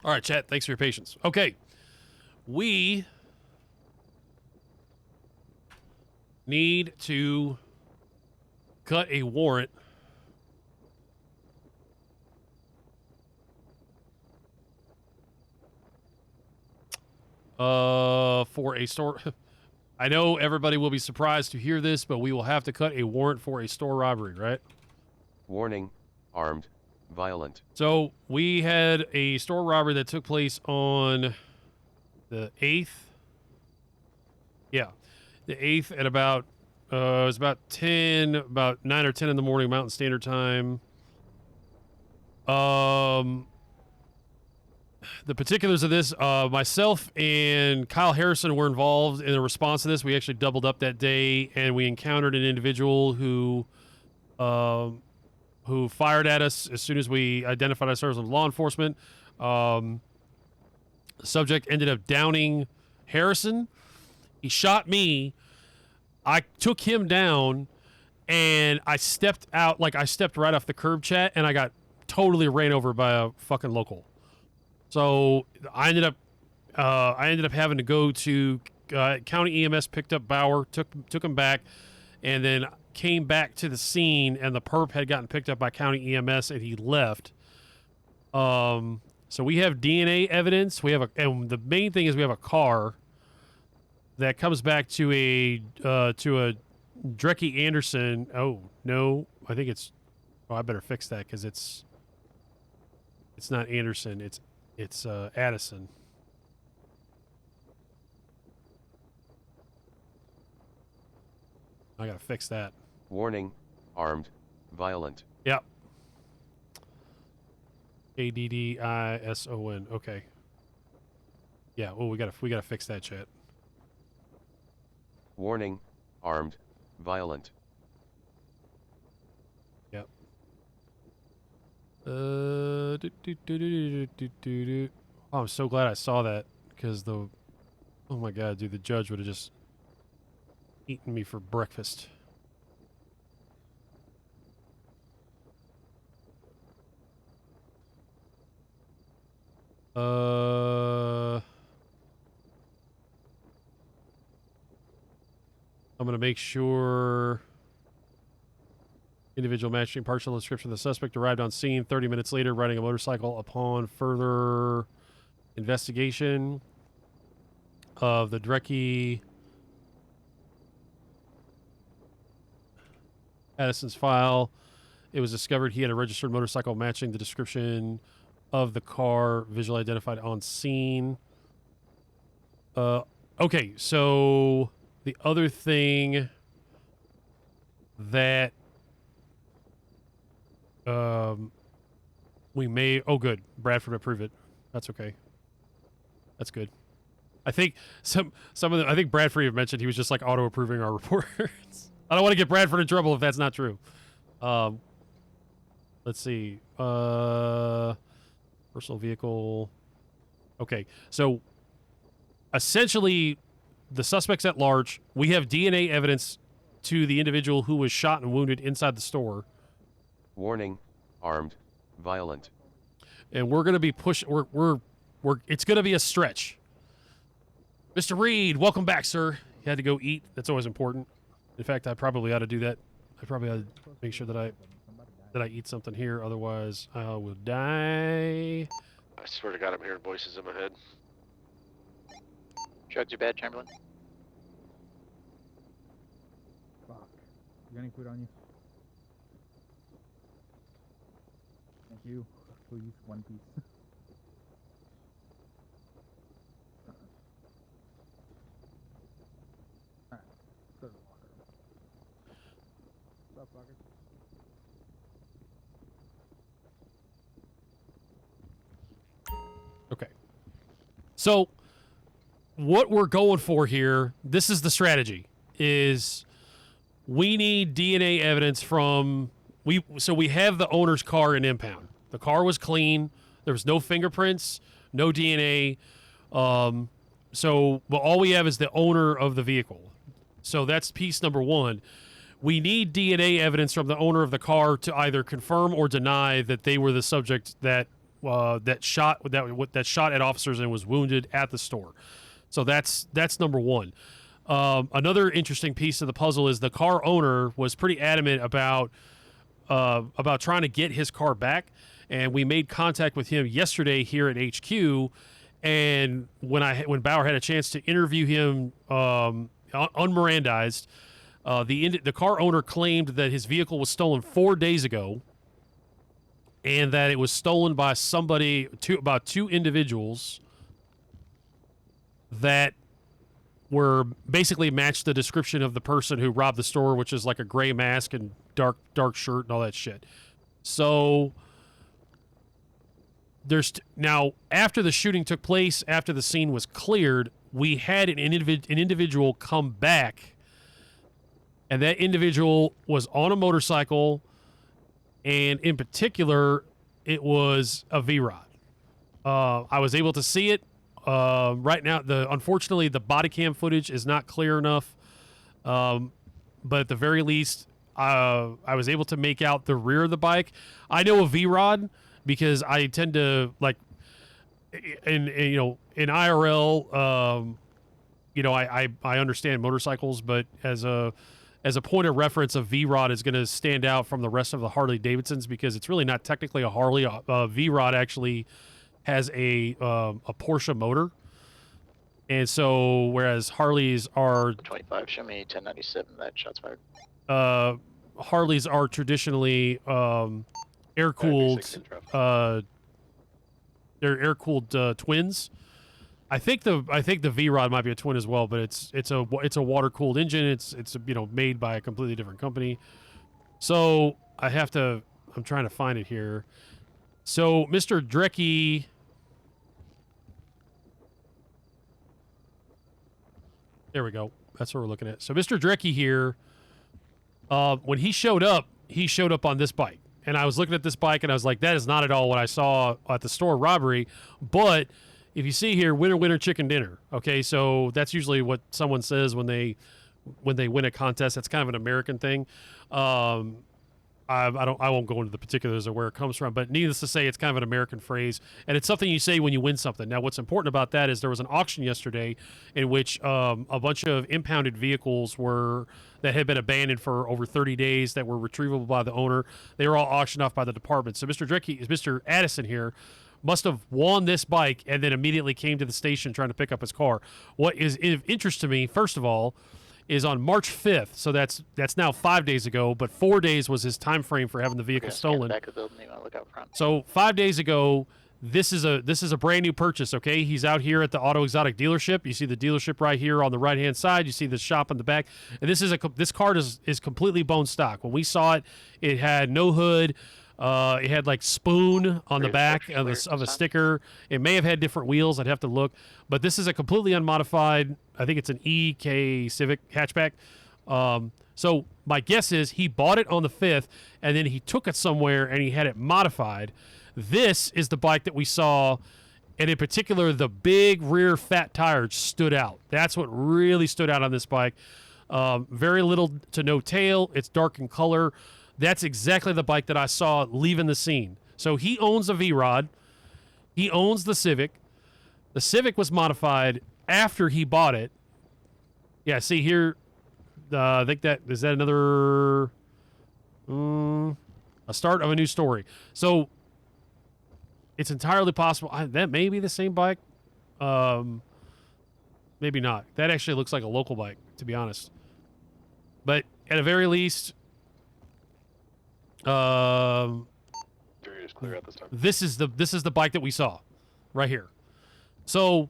All right, chat. Thanks for your patience. Okay. We need to cut a warrant for a store. I know everybody will be surprised to hear this, but we will have to cut a warrant for a store robbery, right? Warning, armed, violent. So we had a store robbery that took place on the 8th. Yeah, the 8th at about it was about 9 or 10 in the morning Mountain Standard Time. The particulars of this, myself and Kyle Harrison were involved in the response to this. We actually doubled up that day, and we encountered an individual who fired at us as soon as we identified ourselves as law enforcement. The subject ended up downing Harrison. He shot me. I took him down, and I stepped out, like I stepped right off the curb, chat, and I got totally ran over by a fucking local. So I ended up having to go to county EMS, picked up Bauer, took him back, and then came back to the scene, and the perp had gotten picked up by county EMS, and he left. So we have DNA evidence. And the main thing is we have a car that comes back to a Drecky Anderson. Oh no, I think it's. Oh, I better fix that because it's not Anderson. It's Addison. I gotta fix that. Warning, armed, violent. Yep. ADDISON. Okay. Yeah. Well, we gotta fix that shit. Warning, armed, violent. Yep. Oh, I'm so glad I saw that because oh my god, dude, the judge would have just eaten me for breakfast. I'm gonna make sure. Individual matching partial description. The suspect arrived on scene 30 minutes later riding a motorcycle. Upon further investigation of the Drecky Addison's file, it was discovered he had a registered motorcycle matching the description of the car visually identified on scene. Okay, so the other thing that we may... Oh, good. Bradford approved it. That's okay. That's good. I think some of them... I think Bradford even mentioned he was just like auto-approving our reports. I don't want to get Bradford in trouble if that's not true. Let's see. Personal vehicle. Okay. So, essentially, the suspect's at large. We have DNA evidence to the individual who was shot and wounded inside the store. Warning, armed, violent. And we're going to be it's going to be a stretch. Mr. Reed, welcome back, sir. You had to go eat. That's always important. In fact, I probably ought to do that. I probably ought to make sure that I eat something here. Otherwise, I will die. I swear to God, I'm hearing voices in my head. Drugs are bad, Chamberlain. Fuck. You got any food on you? Thank you. Please, one piece. Alright, go to the locker room. What's up, fucker? Okay. So, what we're going for here, this is the strategy, is we need DNA evidence from... So we have the owner's car in impound. The car was clean. There was no fingerprints, no DNA. But all we have is the owner of the vehicle. So that's piece number one. We need DNA evidence from the owner of the car to either confirm or deny that they were the subject that that shot at officers and was wounded at the store. So that's number one. Another interesting piece of the puzzle is the car owner was pretty adamant about trying to get his car back, and we made contact with him yesterday here at HQ. And when Bauer had a chance to interview him unmirandized, the car owner claimed that his vehicle was stolen 4 days ago, and that it was stolen by about two individuals that were basically matched the description of the person who robbed the store, which is like a gray mask and dark shirt and all that shit. So now, after the shooting took place, after the scene was cleared, we had an individual come back, and that individual was on a motorcycle, and in particular, it was a V-Rod. I was able to see it. Right now, unfortunately, the body cam footage is not clear enough, but at the very least, I was able to make out the rear of the bike. I know a V-Rod because I tend to, like, in IRL, I understand motorcycles, but as a point of reference, a V-Rod is going to stand out from the rest of the Harley Davidsons because it's really not technically a Harley. A V-Rod actually has a Porsche motor, and so whereas Harleys are 25. Show me 1097. That shot's fired. Harleys are traditionally air cooled. They're air cooled twins. I think the V-Rod might be a twin as well, but it's a water cooled engine. It's made by a completely different company. So I'm trying to find it here. So Mr. Drecky. There we go. That's what we're looking at. So Mr. Drecky here, when he showed up on this bike. And I was looking at this bike, and I was like, that is not at all what I saw at the store robbery. But if you see here, winner, winner, chicken dinner. Okay, so that's usually what someone says when they win a contest. That's kind of an American thing. I won't go into the particulars of where it comes from, but needless to say, it's kind of an American phrase, and it's something you say when you win something. Now, what's important about that is there was an auction yesterday in which a bunch of impounded vehicles that had been abandoned for over 30 days that were retrievable by the owner. They were all auctioned off by the department. So Mr. Addison here must have won this bike and then immediately came to the station trying to pick up his car. What is of interest to me, first of all, is on March 5th, so that's now 5 days ago, but 4 days was his time frame for having the vehicle stolen. Back of the building, you want to look out front. So 5 days ago, this is a brand new purchase. Okay, he's out here at the Auto Exotic dealership. You see the dealership right here on the right hand side. You see the shop in the back, and this car is completely bone stock. When we saw it, it had no hood. It had like Spoon on the back of a sticker. It may have had different wheels. I'd have to look. But this is a completely unmodified, I think it's an EK Civic hatchback. So my guess is he bought it on the 5th, and then he took it somewhere and he had it modified. This is the bike that we saw, and in particular, the big rear fat tires stood out. That's what really stood out on this bike. Very little to no tail. It's dark in color. That's exactly the bike that I saw leaving the scene. So he owns a V-Rod. He owns the Civic. The Civic was modified after he bought it. Yeah, see here, I think is that another, a start of a new story. So it's entirely possible. That may be the same bike. Maybe not. That actually looks like a local bike, to be honest. But at the very least, clear out this time. This is the bike that we saw right here. So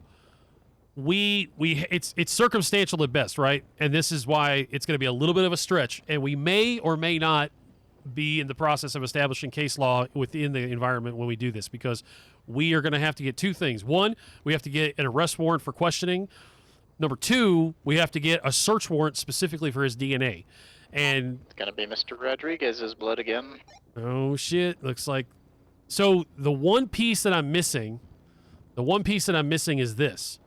it's circumstantial at best, right? And this is why it's going to be a little bit of a stretch, and we may or may not be in the process of establishing case law within the environment when we do this, because we are going to have to get two things. One, we have to get an arrest warrant for questioning. Number two, we have to get a search warrant specifically for his DNA. And it's gonna be Mr. Rodriguez's blood again. Oh shit! Looks like. So the one piece that I'm missing is this: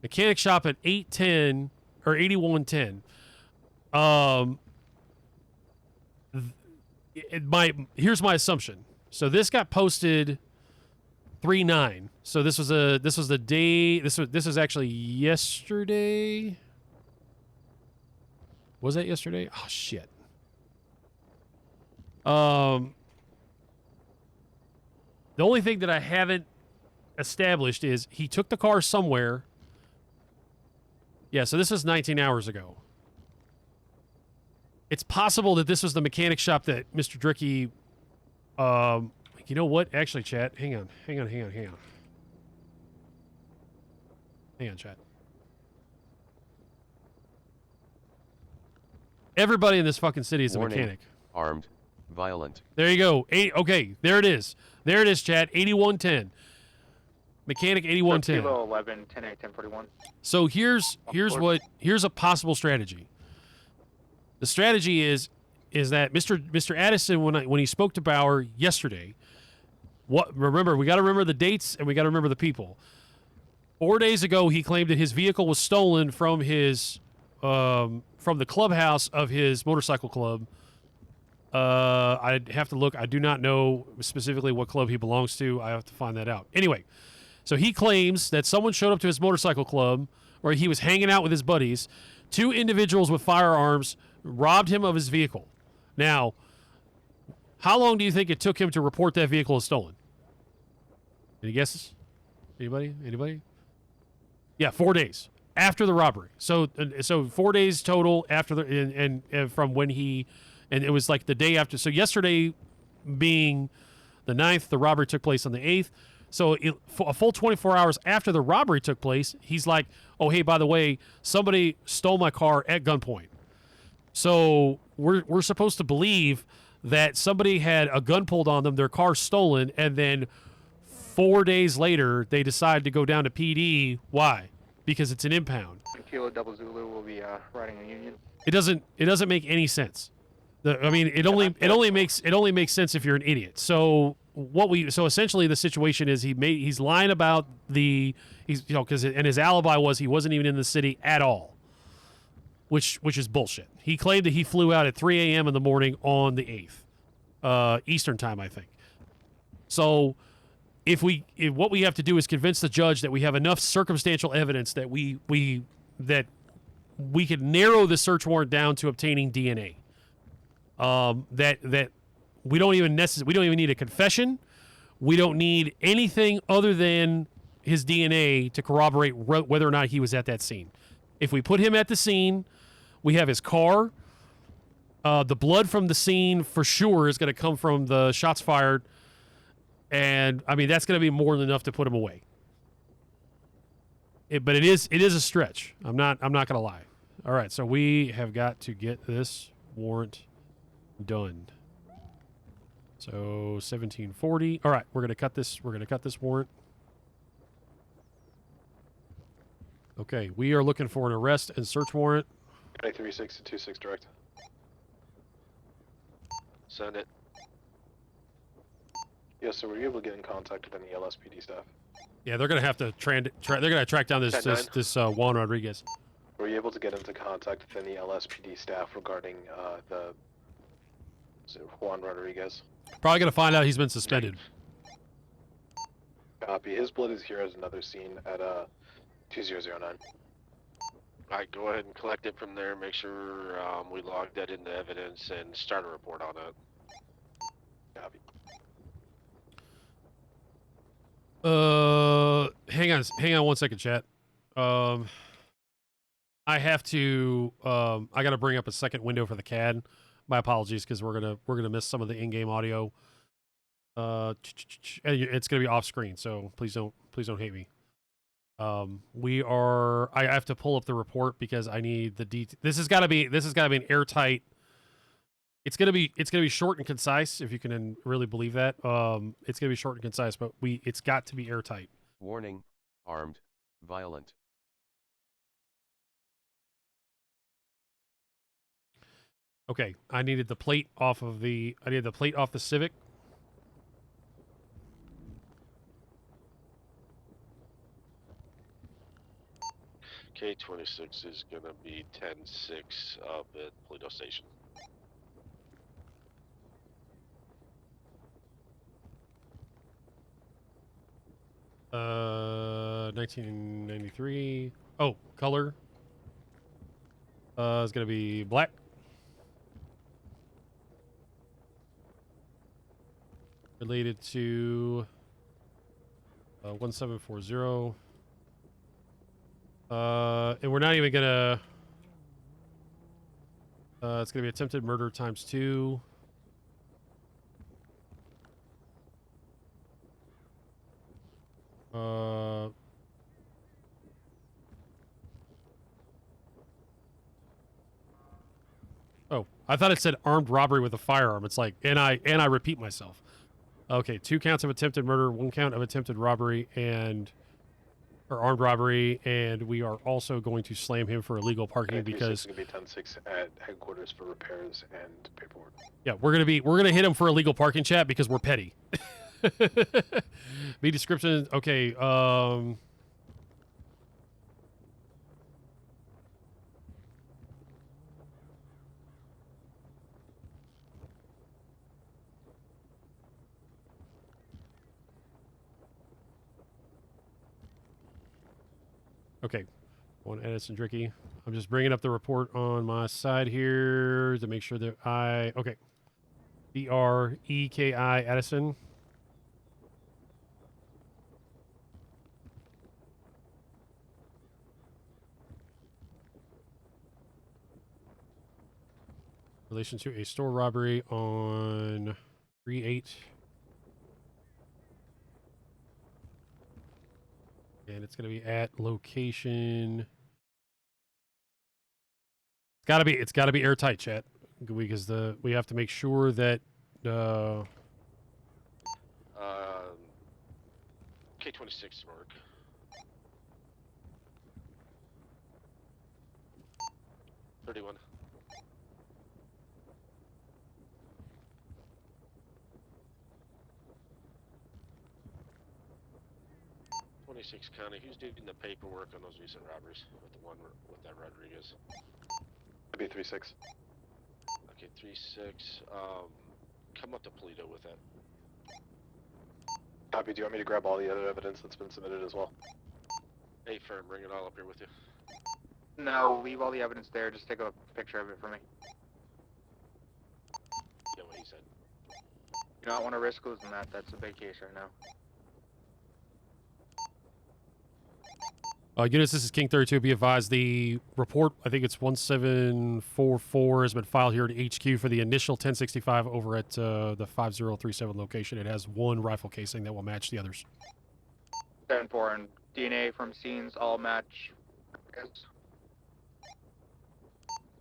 mechanic shop at 810 or 8110. Here's my assumption. So this got posted 3/9. So this was the day. This was actually yesterday. Was that yesterday? Oh shit. The only thing that I haven't established is he took the car somewhere. Yeah, so this is 19 hours ago. It's possible that this was the mechanic shop that Mr. Dricky. You know what? Actually, chat. Hang on, chat. Everybody in this fucking city is Warning, a mechanic. Armed, violent. There you go. Okay, there it is. There it is, chat. 8110. Mechanic 8110. Kilo 11, 10 8, 1041. So here's a possible strategy. The strategy is that Mr. Addison, when he spoke to Bauer yesterday, remember, we got to remember the dates and we got to remember the people. 4 days ago, he claimed that his vehicle was stolen from his from the clubhouse of his motorcycle club. I'd have to look. I do not know specifically what club he belongs to. I have to find that out. Anyway, so he claims that someone showed up to his motorcycle club where he was hanging out with his buddies. 2 individuals with firearms robbed him of his vehicle. Now, how long do you think it took him to report that vehicle as stolen? Any guesses? Anybody? Yeah, 4 days after the robbery. So 4 days total after the and from when he, and it was like the day after. So yesterday being the 9th, the robbery took place on the 8th. So a full 24 hours after the robbery took place, he's like, "Oh, hey, by the way, somebody stole my car at gunpoint." So we're supposed to believe that somebody had a gun pulled on them, their car stolen, and then 4 days later they decide to go down to PD. Why? Because it's an impound. Kilo Double Zulu will be riding a Union. It doesn't make any sense. It only makes sense if you're an idiot. So essentially the situation is he's lying about because his alibi was he wasn't even in the city at all, which is bullshit. He claimed that he flew out at 3 a.m. in the morning on the 8th, Eastern time, I think. So if what we have to do is convince the judge that we have enough circumstantial evidence that we could narrow the search warrant down to obtaining DNA. That we don't even need a confession. We don't need anything other than his DNA to corroborate whether or not he was at that scene. If we put him at the scene, we have his car. The blood from the scene for sure is going to come from the shots fired, and I mean that's going to be more than enough to put him away. But it is a stretch. I'm not going to lie. All right, so we have got to get this warrant done. So 1740. All right, we're gonna cut this warrant. Okay, we are looking for an arrest and search warrant. 936 to 26 direct. Send it. Yes, so were you able to get in contact with any LSPD staff? Yeah, they're gonna have to they're gonna track down this Juan Rodriguez. Were you able to get into contact with any LSPD staff regarding Juan Rodriguez? Probably gonna find out he's been suspended. Copy. His blood is here as another scene at 2009. Alright, go ahead and collect it from there. Make sure we log that into evidence and start a report on it. Copy. Hang on 1 second, chat. I have to I gotta bring up a second window for the CAD. My apologies, because we're gonna miss some of the in-game audio. It's gonna be off screen, so please don't hate me. I have to pull up the report because I need the detail. This has got to be an airtight. It's gonna be short and concise, if you can really believe that. It's gonna be short and concise, but it's got to be airtight. Warning, armed, violent. Okay, I needed the plate off the Civic. K26 is gonna be 10-6 up at Pluto Station. 1993. Oh, color. It's gonna be black. Related to 1740. And we're not even gonna. It's gonna be attempted murder times 2. Oh, I thought it said armed robbery with a firearm. It's like, and I repeat myself. Okay, 2 counts of attempted murder, 1 count of attempted robbery or armed robbery, and we are also going to slam him for illegal parking because going to be 10-6 at headquarters for repairs and paperwork. yeah, we're gonna hit him for illegal parking, chat, because we're petty. B description. Okay. Okay. One Edison Dricky. I'm just bringing up the report on my side here to make sure that okay. BREKI Edison. Relation to a store robbery on 3/8. And it's going to be at location. It's got to be airtight, chat, because we have to make sure that K26 work. $31. 26 County. Who's doing the paperwork on those recent robberies with the one with that Rodriguez? It'd be 3-6. Okay, 3-6. Come up to Polito with that. Copy. Do you want me to grab all the other evidence that's been submitted as well? Hey, Fern, bring it all up here with you. No, leave all the evidence there. Just take a picture of it for me. Yeah, what he said. You don't want to risk losing that. That's a big case right now. Units, this is King 32. Be advised, the report, I think it's 1744, has been filed here at HQ for the initial 1065 over at the 5037 location. It has 1 rifle casing that will match the others. 7-4 and DNA from scenes all match.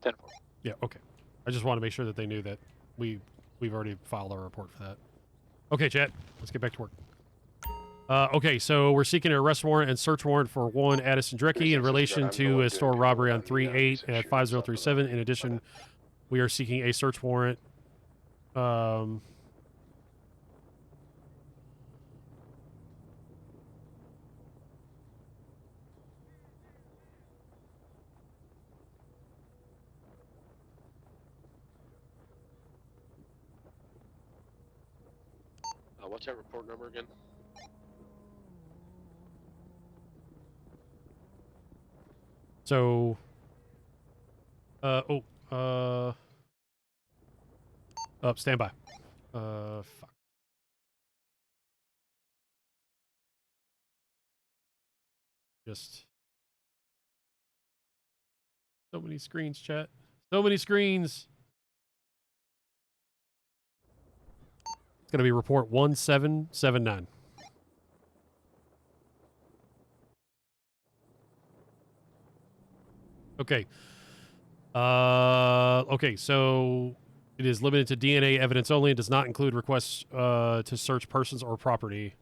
10-4. Yeah, okay. I just want to make sure that they knew that we've already filed our report for that. Okay, chat, let's get back to work. Okay, so we're seeking an arrest warrant and search warrant for 1 Addison Drecky in relation to a store robbery on 3/8 at 5037. In addition, we are seeking a search warrant. What's that report number again? So, stand by. Fuck. Just so many screens, chat. So many screens. It's going to be report 1779. Okay. Okay, so it is limited to DNA evidence only and does not include requests to search persons or property.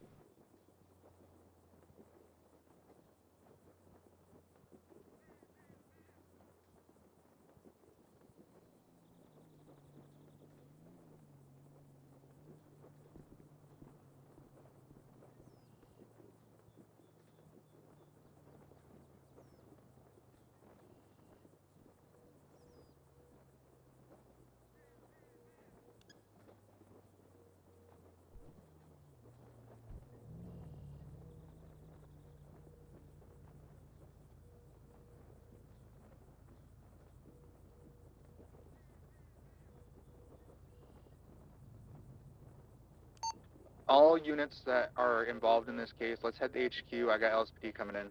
all units that are involved in this case, let's head to HQ. I got LSPD coming in.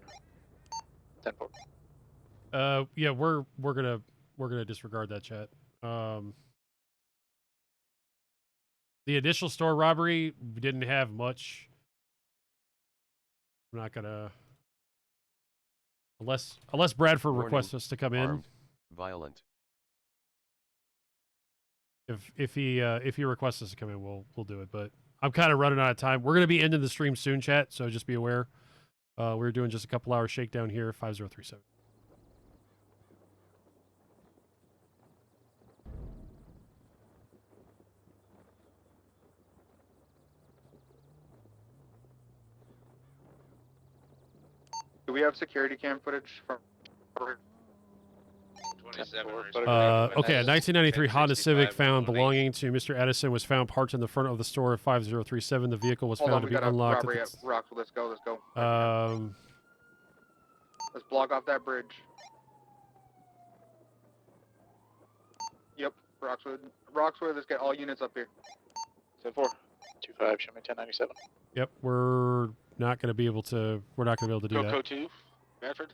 10-4. Yeah, we're gonna disregard that, chat. The initial store robbery didn't have much. I'm not gonna unless Bradford Warning, requests us to come in. Armed, violent. If he requests us to come in, we'll do it. But I'm kind of running out of time. We're gonna be ending the stream soon, chat. So just be aware. We're doing just a couple hour shakedown here. 5037. Do we have security cam footage from? 27. Okay, a 1993 Honda Civic found belonging to Mr. Edison was found parked in the front of the store at 5037. The vehicle was Hold found on, to we be got a unlocked. robbery at Rockwood. Let's go. Um, Let's block off that bridge. Yep, Roxwood. Let's get all units up here. 10-4. 2-5. Show me 1097. yep, we're not going to be able to. We're not going to be able to do Go that. code 2, Bradford.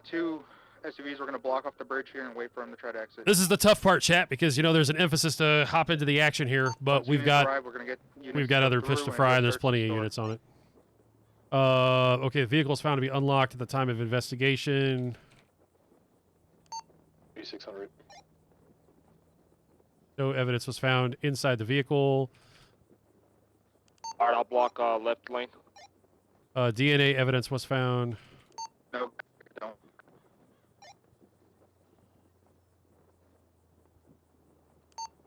2 SUVs. We're gonna block off the bridge here and wait for them to try to exit. This is the tough part, chat, because there's an emphasis to hop into the action here, but Once we've units got arrive, we're gonna get units we've got go other through fish to and fry, go and there's search plenty the of store. units on it. Okay, the vehicle is found to be unlocked at the time of investigation. 600. No evidence was found inside the vehicle. All right, I'll block left lane. DNA evidence was found. No, don't.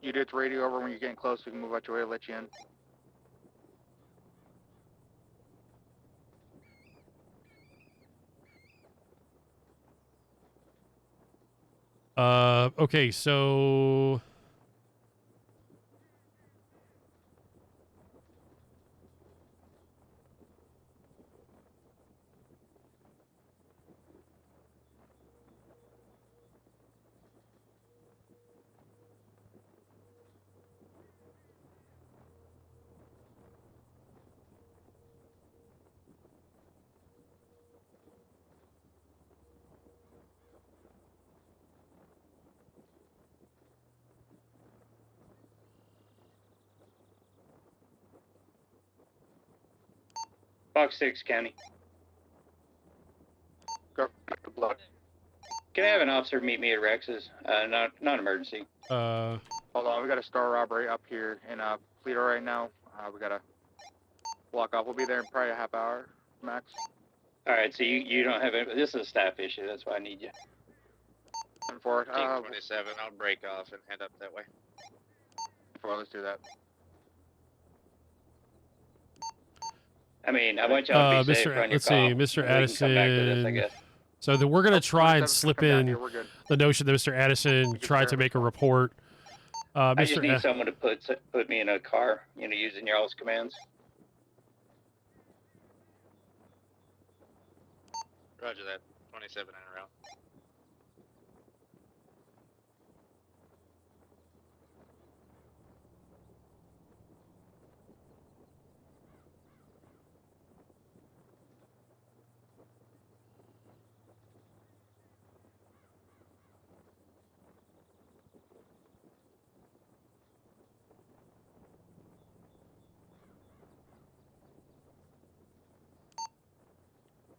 You did radio over when you're getting close. We can move out your way to let you in. Okay, so Fox 6 County. Go to block. Can I have an officer meet me at Rex's? Not emergency. Hold on, we got a star robbery up here in Pluto right now. We gotta block off. We'll be there in probably a half hour max. All right, so you don't have it. This is a staff issue. That's why I need you. 10-4. Take 27. I'll break off and head up that way. 4, let's do that. I mean, I want y'all to be safe. Mr. Run your Let's see, call. Mr. And we can come back to this, I Addison. guess. So then we're gonna try and 27, slip come down in here, we're good. the notion that Mr. Addison tried to make a report. I just Mr. need someone to put me in a car. Using y'all's commands. Roger that. 27 en route.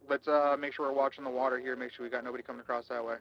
Let's make sure we're watching the water here. Make sure we got nobody coming across that way.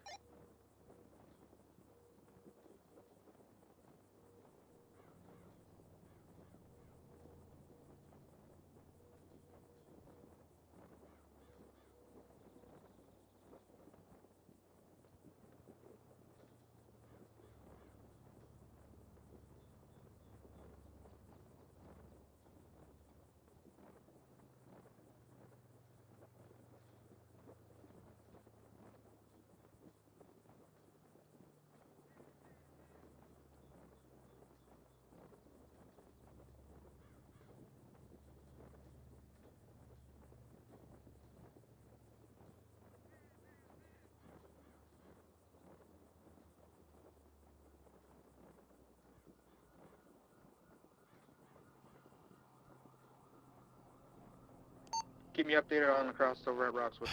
Keep me updated on the crossover at Roxwood.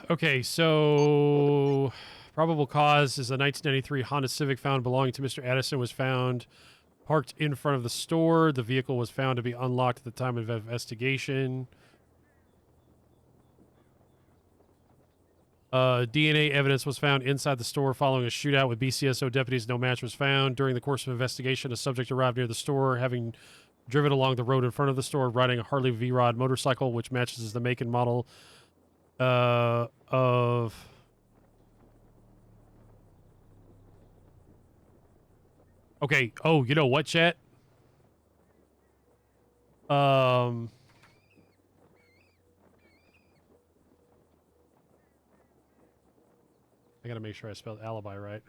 Okay, so probable cause is a 1993 Honda Civic found belonging to Mr. Addison was found parked in front of the store. The vehicle was found to be unlocked at the time of investigation. DNA evidence was found inside the store following a shootout with BCSO deputies. No match was found. During the course of investigation, a subject arrived near the store, having driven along the road in front of the store, riding a Harley V-Rod motorcycle, which matches the make and model of... Okay. Oh, you know what, chat? I gotta make sure I spelled alibi right.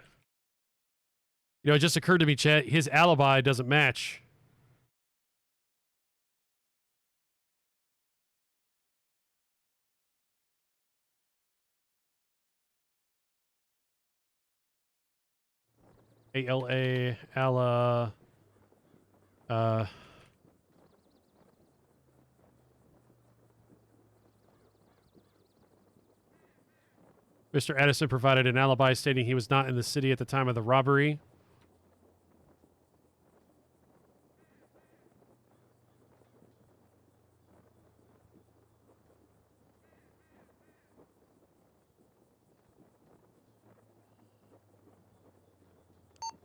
You know, it just occurred to me, chat, his alibi doesn't match. A-L-A, Ala, Mr. Addison provided an alibi stating he was not in the city at the time of the robbery.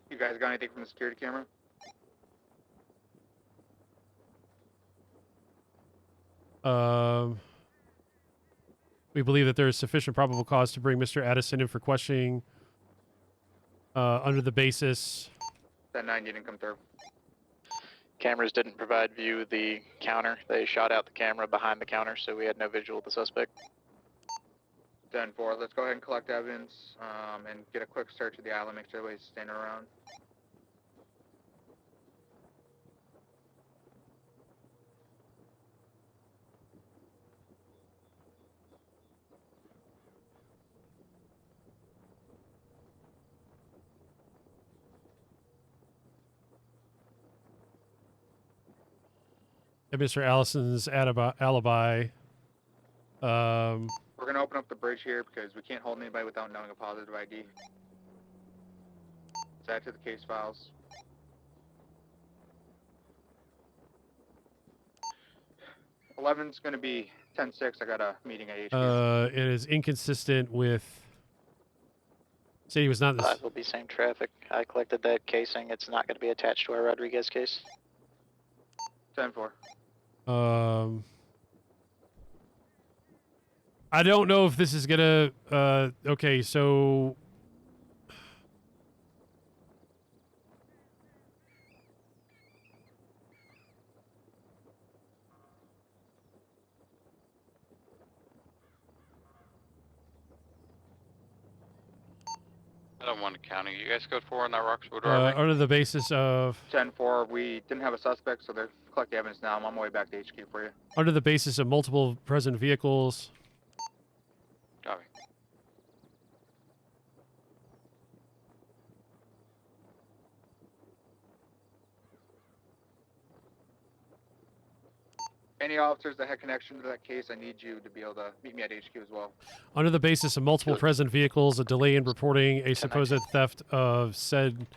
You guys got anything from the security camera? We believe that there is sufficient probable cause to bring Mr. Addison in for questioning under the basis. That 9 didn't come through. Cameras didn't provide view of the counter. They shot out the camera behind the counter, so we had no visual of the suspect. 10-4, let's go ahead and collect evidence and get a quick search of the island, make sure nobody's standing around. And Mr. Allison's alibi. We're gonna open up the bridge here because we can't hold anybody without knowing a positive ID. Let's add to the case files. Eleven's gonna be 10-6. I got a meeting at HQ. It is inconsistent with. Say he was not this. 5 will be same traffic. I collected that casing. It's not going to be attached to our Rodriguez case. 10-4. I don't know if this is gonna. Okay, so. I don't want to county. You guys go for on that Roxwood robbery? Under the basis of. 10-4. We didn't have a suspect, so they're collecting evidence now. I'm on my way back to HQ for you. Under the basis of multiple present vehicles. Copy. Any officers that had connection to that case, I need you to be able to meet me at HQ as well. Under the basis of multiple present vehicles, a delay in reporting a supposed theft of said.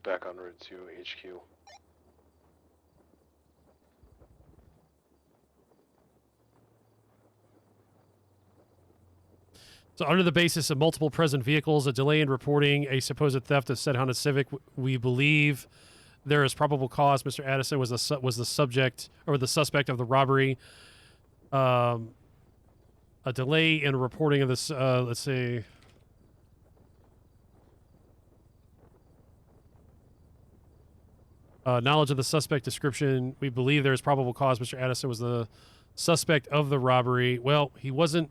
Back en route to HQ. So under the basis of multiple present vehicles, a delay in reporting a supposed theft of said Honda Civic, we believe there is probable cause Mr. Addison was the subject or the suspect of the robbery. A delay in reporting of this, let's see. Knowledge of the suspect description. We believe there is probable cause Mr. Addison was the suspect of the robbery. Well, he wasn't.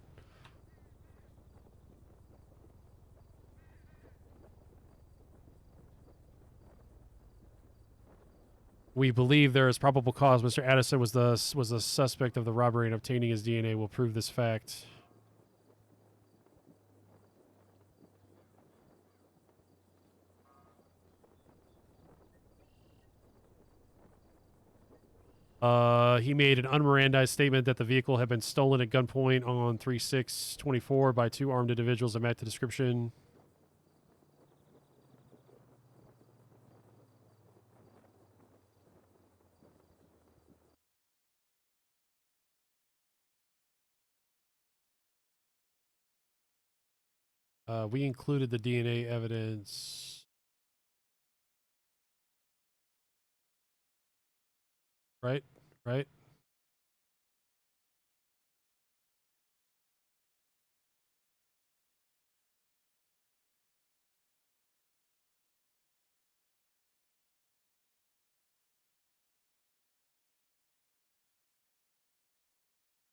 We believe there is probable cause Mr. Addison was the suspect of the robbery, and obtaining his DNA will prove this fact. He made an unmirandized statement that the vehicle had been stolen at gunpoint on 3/6/24 by 2 armed individuals that matched the description. We included the DNA evidence. Right? Right?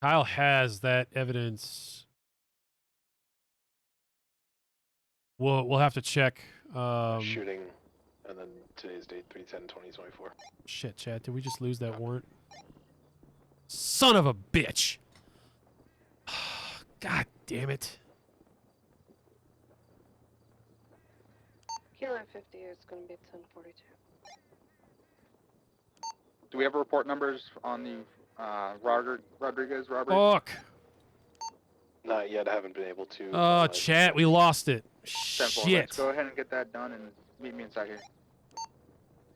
Kyle has that evidence. We'll have to check. Shooting, and then today's date, 3/10/2024. Shit, Chad. Did we just lose that warrant? Son of a bitch! God damn it. Kilo 50 is going to be 1042. Do we have report numbers on the Rodriguez robbery? Fuck! Not yet. I haven't been able to. Oh, chat. We lost it. 10-4. Shit. Let's go ahead and get that done and meet me inside here.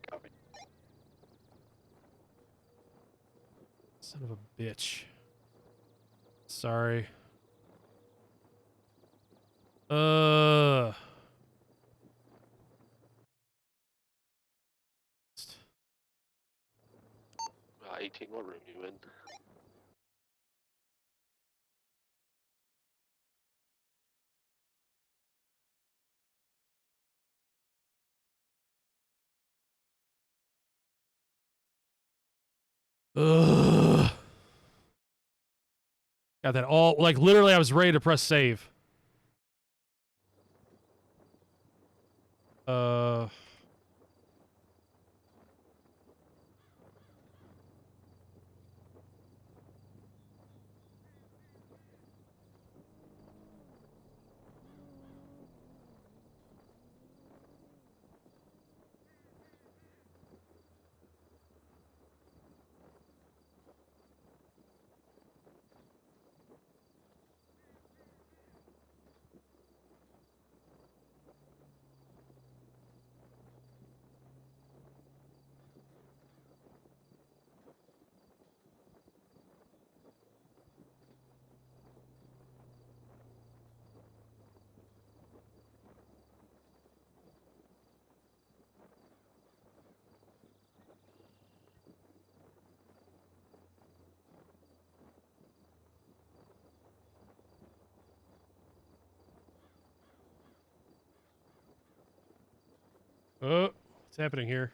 Copy. Son of a bitch. Sorry. 18, what room you in? Ugh. Got that all, like, literally I was ready to press save. Oh, what's happening here?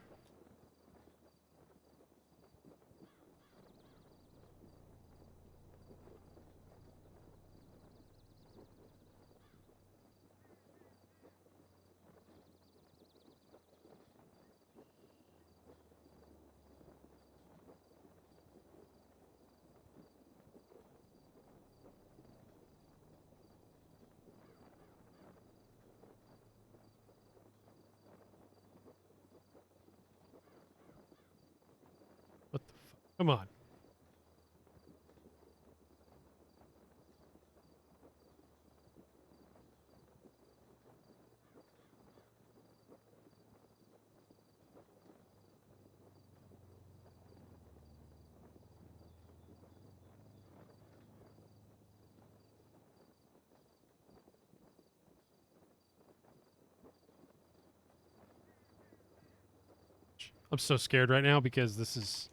What the fuck? Come on. I'm so scared right now because this is...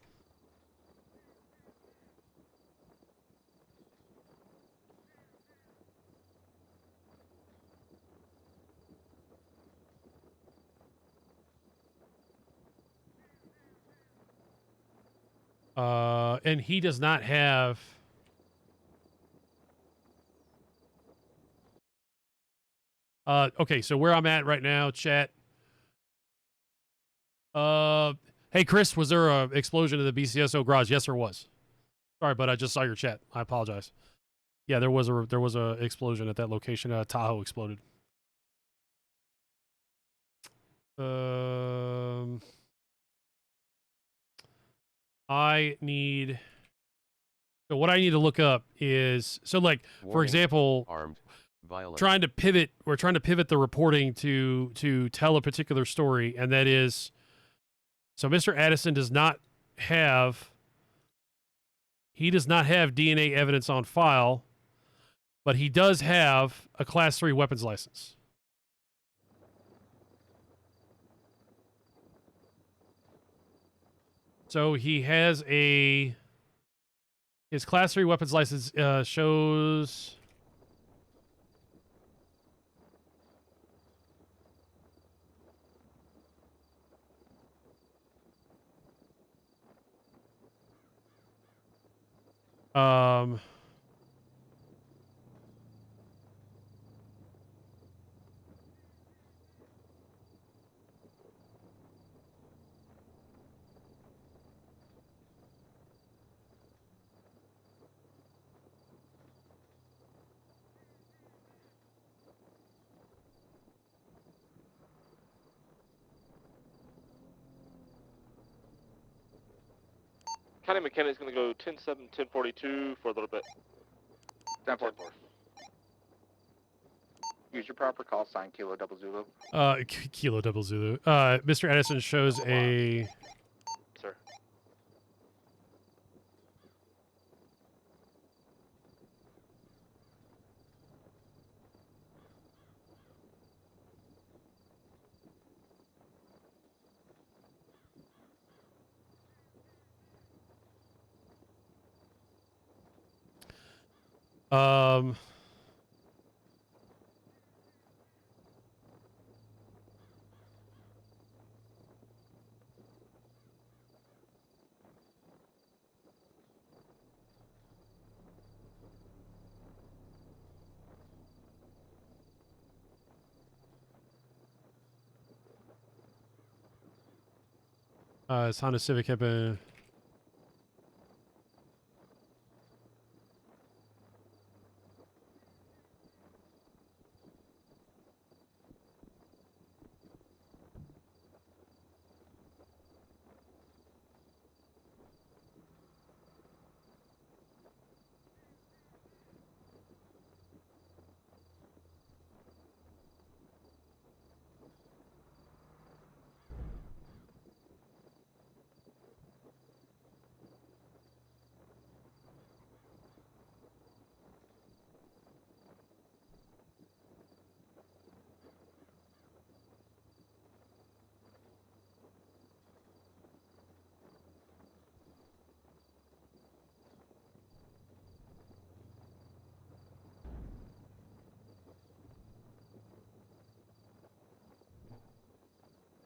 and he does not have... Okay, so where I'm at right now, chat. Hey, Chris, was there a explosion in the BCSO garage? Yes, there was. Sorry, but I just saw your chat. I apologize. Yeah, there was a explosion at that location. Tahoe exploded. I need. So what I need to look up is like for Warning, example, armed, violent. trying to pivot. We're trying to pivot the reporting to tell a particular story, and that is. So Mr. Addison does not have. He does not have DNA evidence on file, but he does have a Class 3 weapons license. So he has his Class 3 weapons license shows. County Mechanic's going to go 10-7, 1042 for a little bit. 10-4. Use your proper call sign, Kilo Double Zulu. Kilo Double Zulu. Mr. Addison shows a. Sir. His Honda Civic had been.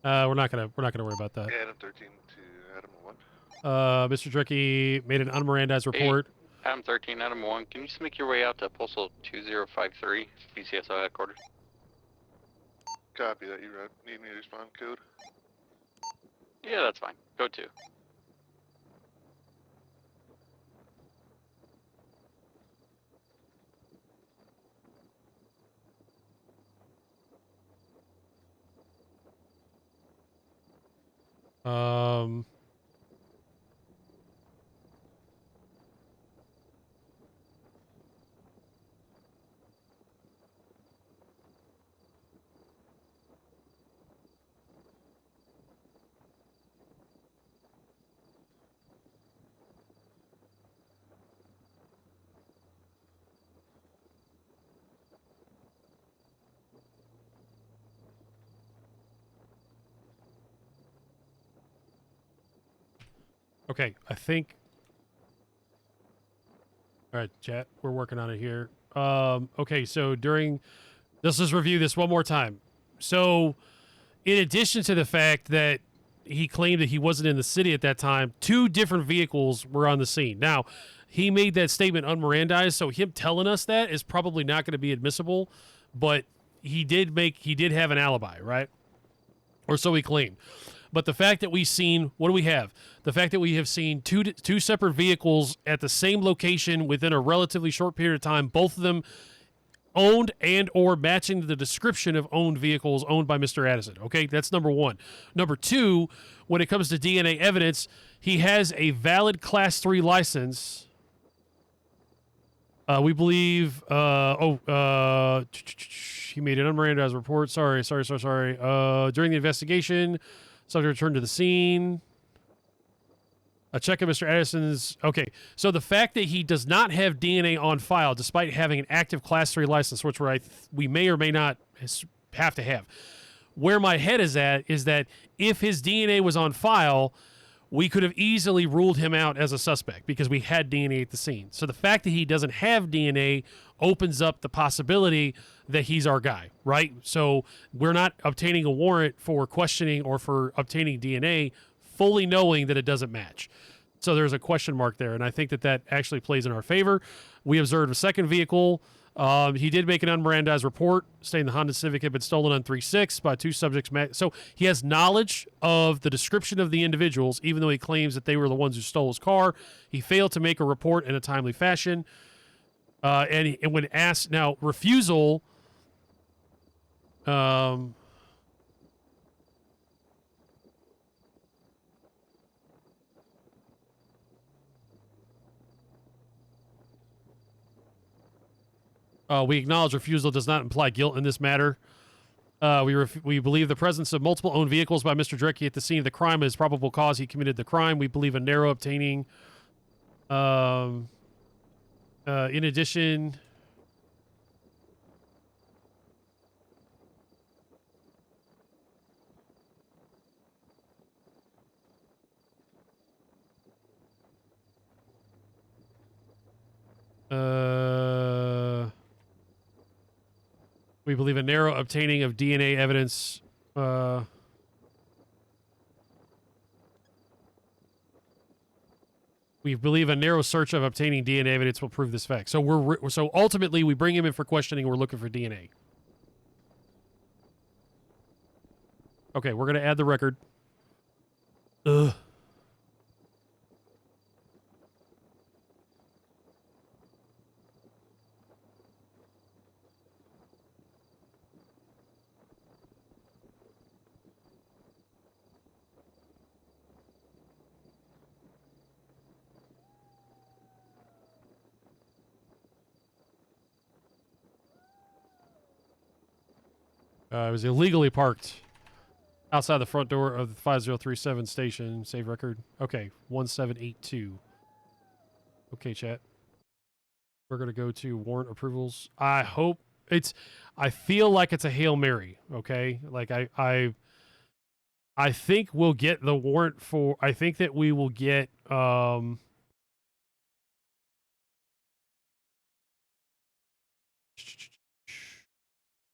We're not gonna worry about that. Adam 13 to Adam 1. Mr. Dricky made an unmirandized report. Adam 13, Adam 1. Can you just make your way out to Postal 2053, BCSO headquarters? Copy that. You need me to respond code? Yeah, that's fine. Go to. Okay, I think. All right, chat. We're working on it here. Okay, so let's just review this one more time. So, in addition to the fact that he claimed that he wasn't in the city at that time, 2 different vehicles were on the scene. Now, he made that statement unmirandized, so him telling us that is probably not going to be admissible, but he did have an alibi, right? Or so he claimed. But the fact that we've seen, what do we have? The fact that we have seen two separate vehicles at the same location within a relatively short period of time, both of them owned and or matching the description of owned vehicles owned by Mr. Addison. Okay, that's number one. Number two, when it comes to DNA evidence, he has a valid Class 3 license. We believe, he made an unmerandized report. Sorry. During the investigation, subject returned to the scene. A check of Mr. Addison's. Okay, so the fact that he does not have DNA on file, despite having an active Class 3 license, which we may or may not have to have. Where my head is at is that if his DNA was on file, we could have easily ruled him out as a suspect because we had DNA at the scene. So the fact that he doesn't have DNA opens up the possibility that he's our guy, right? So we're not obtaining a warrant for questioning or for obtaining DNA fully knowing that it doesn't match. So there's a question mark there, and I think that actually plays in our favor. We observed a second vehicle. He did make an unmerandized report stating the Honda Civic had been stolen on 3/6 by two subjects. So he has knowledge of the description of the individuals, even though he claims that they were the ones who stole his car. He failed to make a report in a timely fashion. And when asked, now, refusal... we acknowledge refusal does not imply guilt in this matter. We believe the presence of multiple owned vehicles by Mr. Drecke at the scene of the crime is probable cause he committed the crime. We believe a narrow obtaining. In addition... we believe a narrow obtaining of DNA evidence. We believe a narrow search of obtaining DNA evidence will prove this fact. So so ultimately we bring him in for questioning. We're looking for DNA. Okay, we're gonna add the record. Ugh. It was illegally parked outside the front door of the 5037 station. Save record. Okay, 1782. Okay, chat. We're going to go to warrant approvals. I feel like it's a Hail Mary, okay? Like, I think we'll get the warrant for... I think that we will get... Damn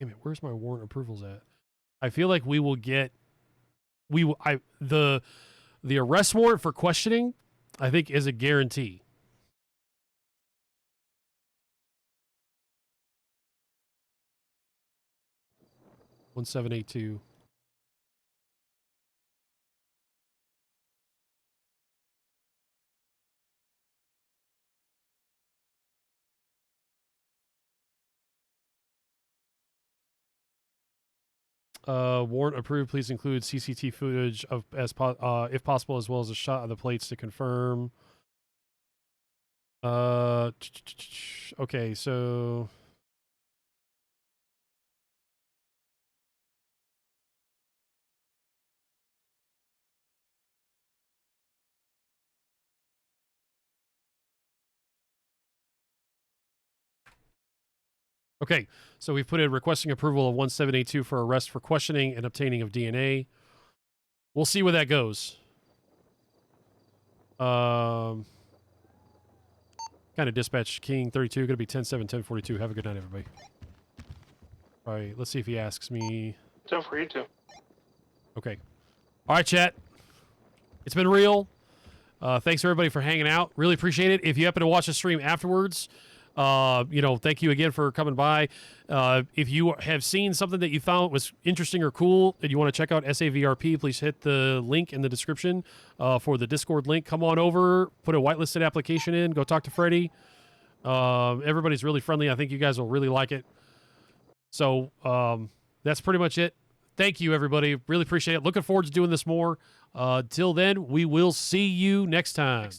it, where's my warrant approvals at? I feel like we will get... The arrest warrant for questioning, I think, is a guarantee. (1782) warrant approved. Please include CCTV footage of if possible, as well as a shot of the plates to confirm. Okay, so we've put in requesting approval of 1782 for arrest for questioning and obtaining of DNA. We'll see where that goes. Kind of dispatch King 32, going to be 10-7, 10-42. Have a good night, everybody. All right, let's see if he asks me. 10 for you too. Okay. All right, chat. It's been real. Thanks everybody for hanging out. Really appreciate it. If you happen to watch the stream afterwards, thank you again for coming by. If you have seen something that you thought was interesting or cool and you want to check out SAVRP, please hit the link in the description for the Discord link. Come on over, put a whitelisted application in, go talk to Freddie. Everybody's really friendly. I think you guys will really like it. So that's pretty much it. Thank you, everybody. Really appreciate it. Looking forward to doing this more. Till then, we will see you next time.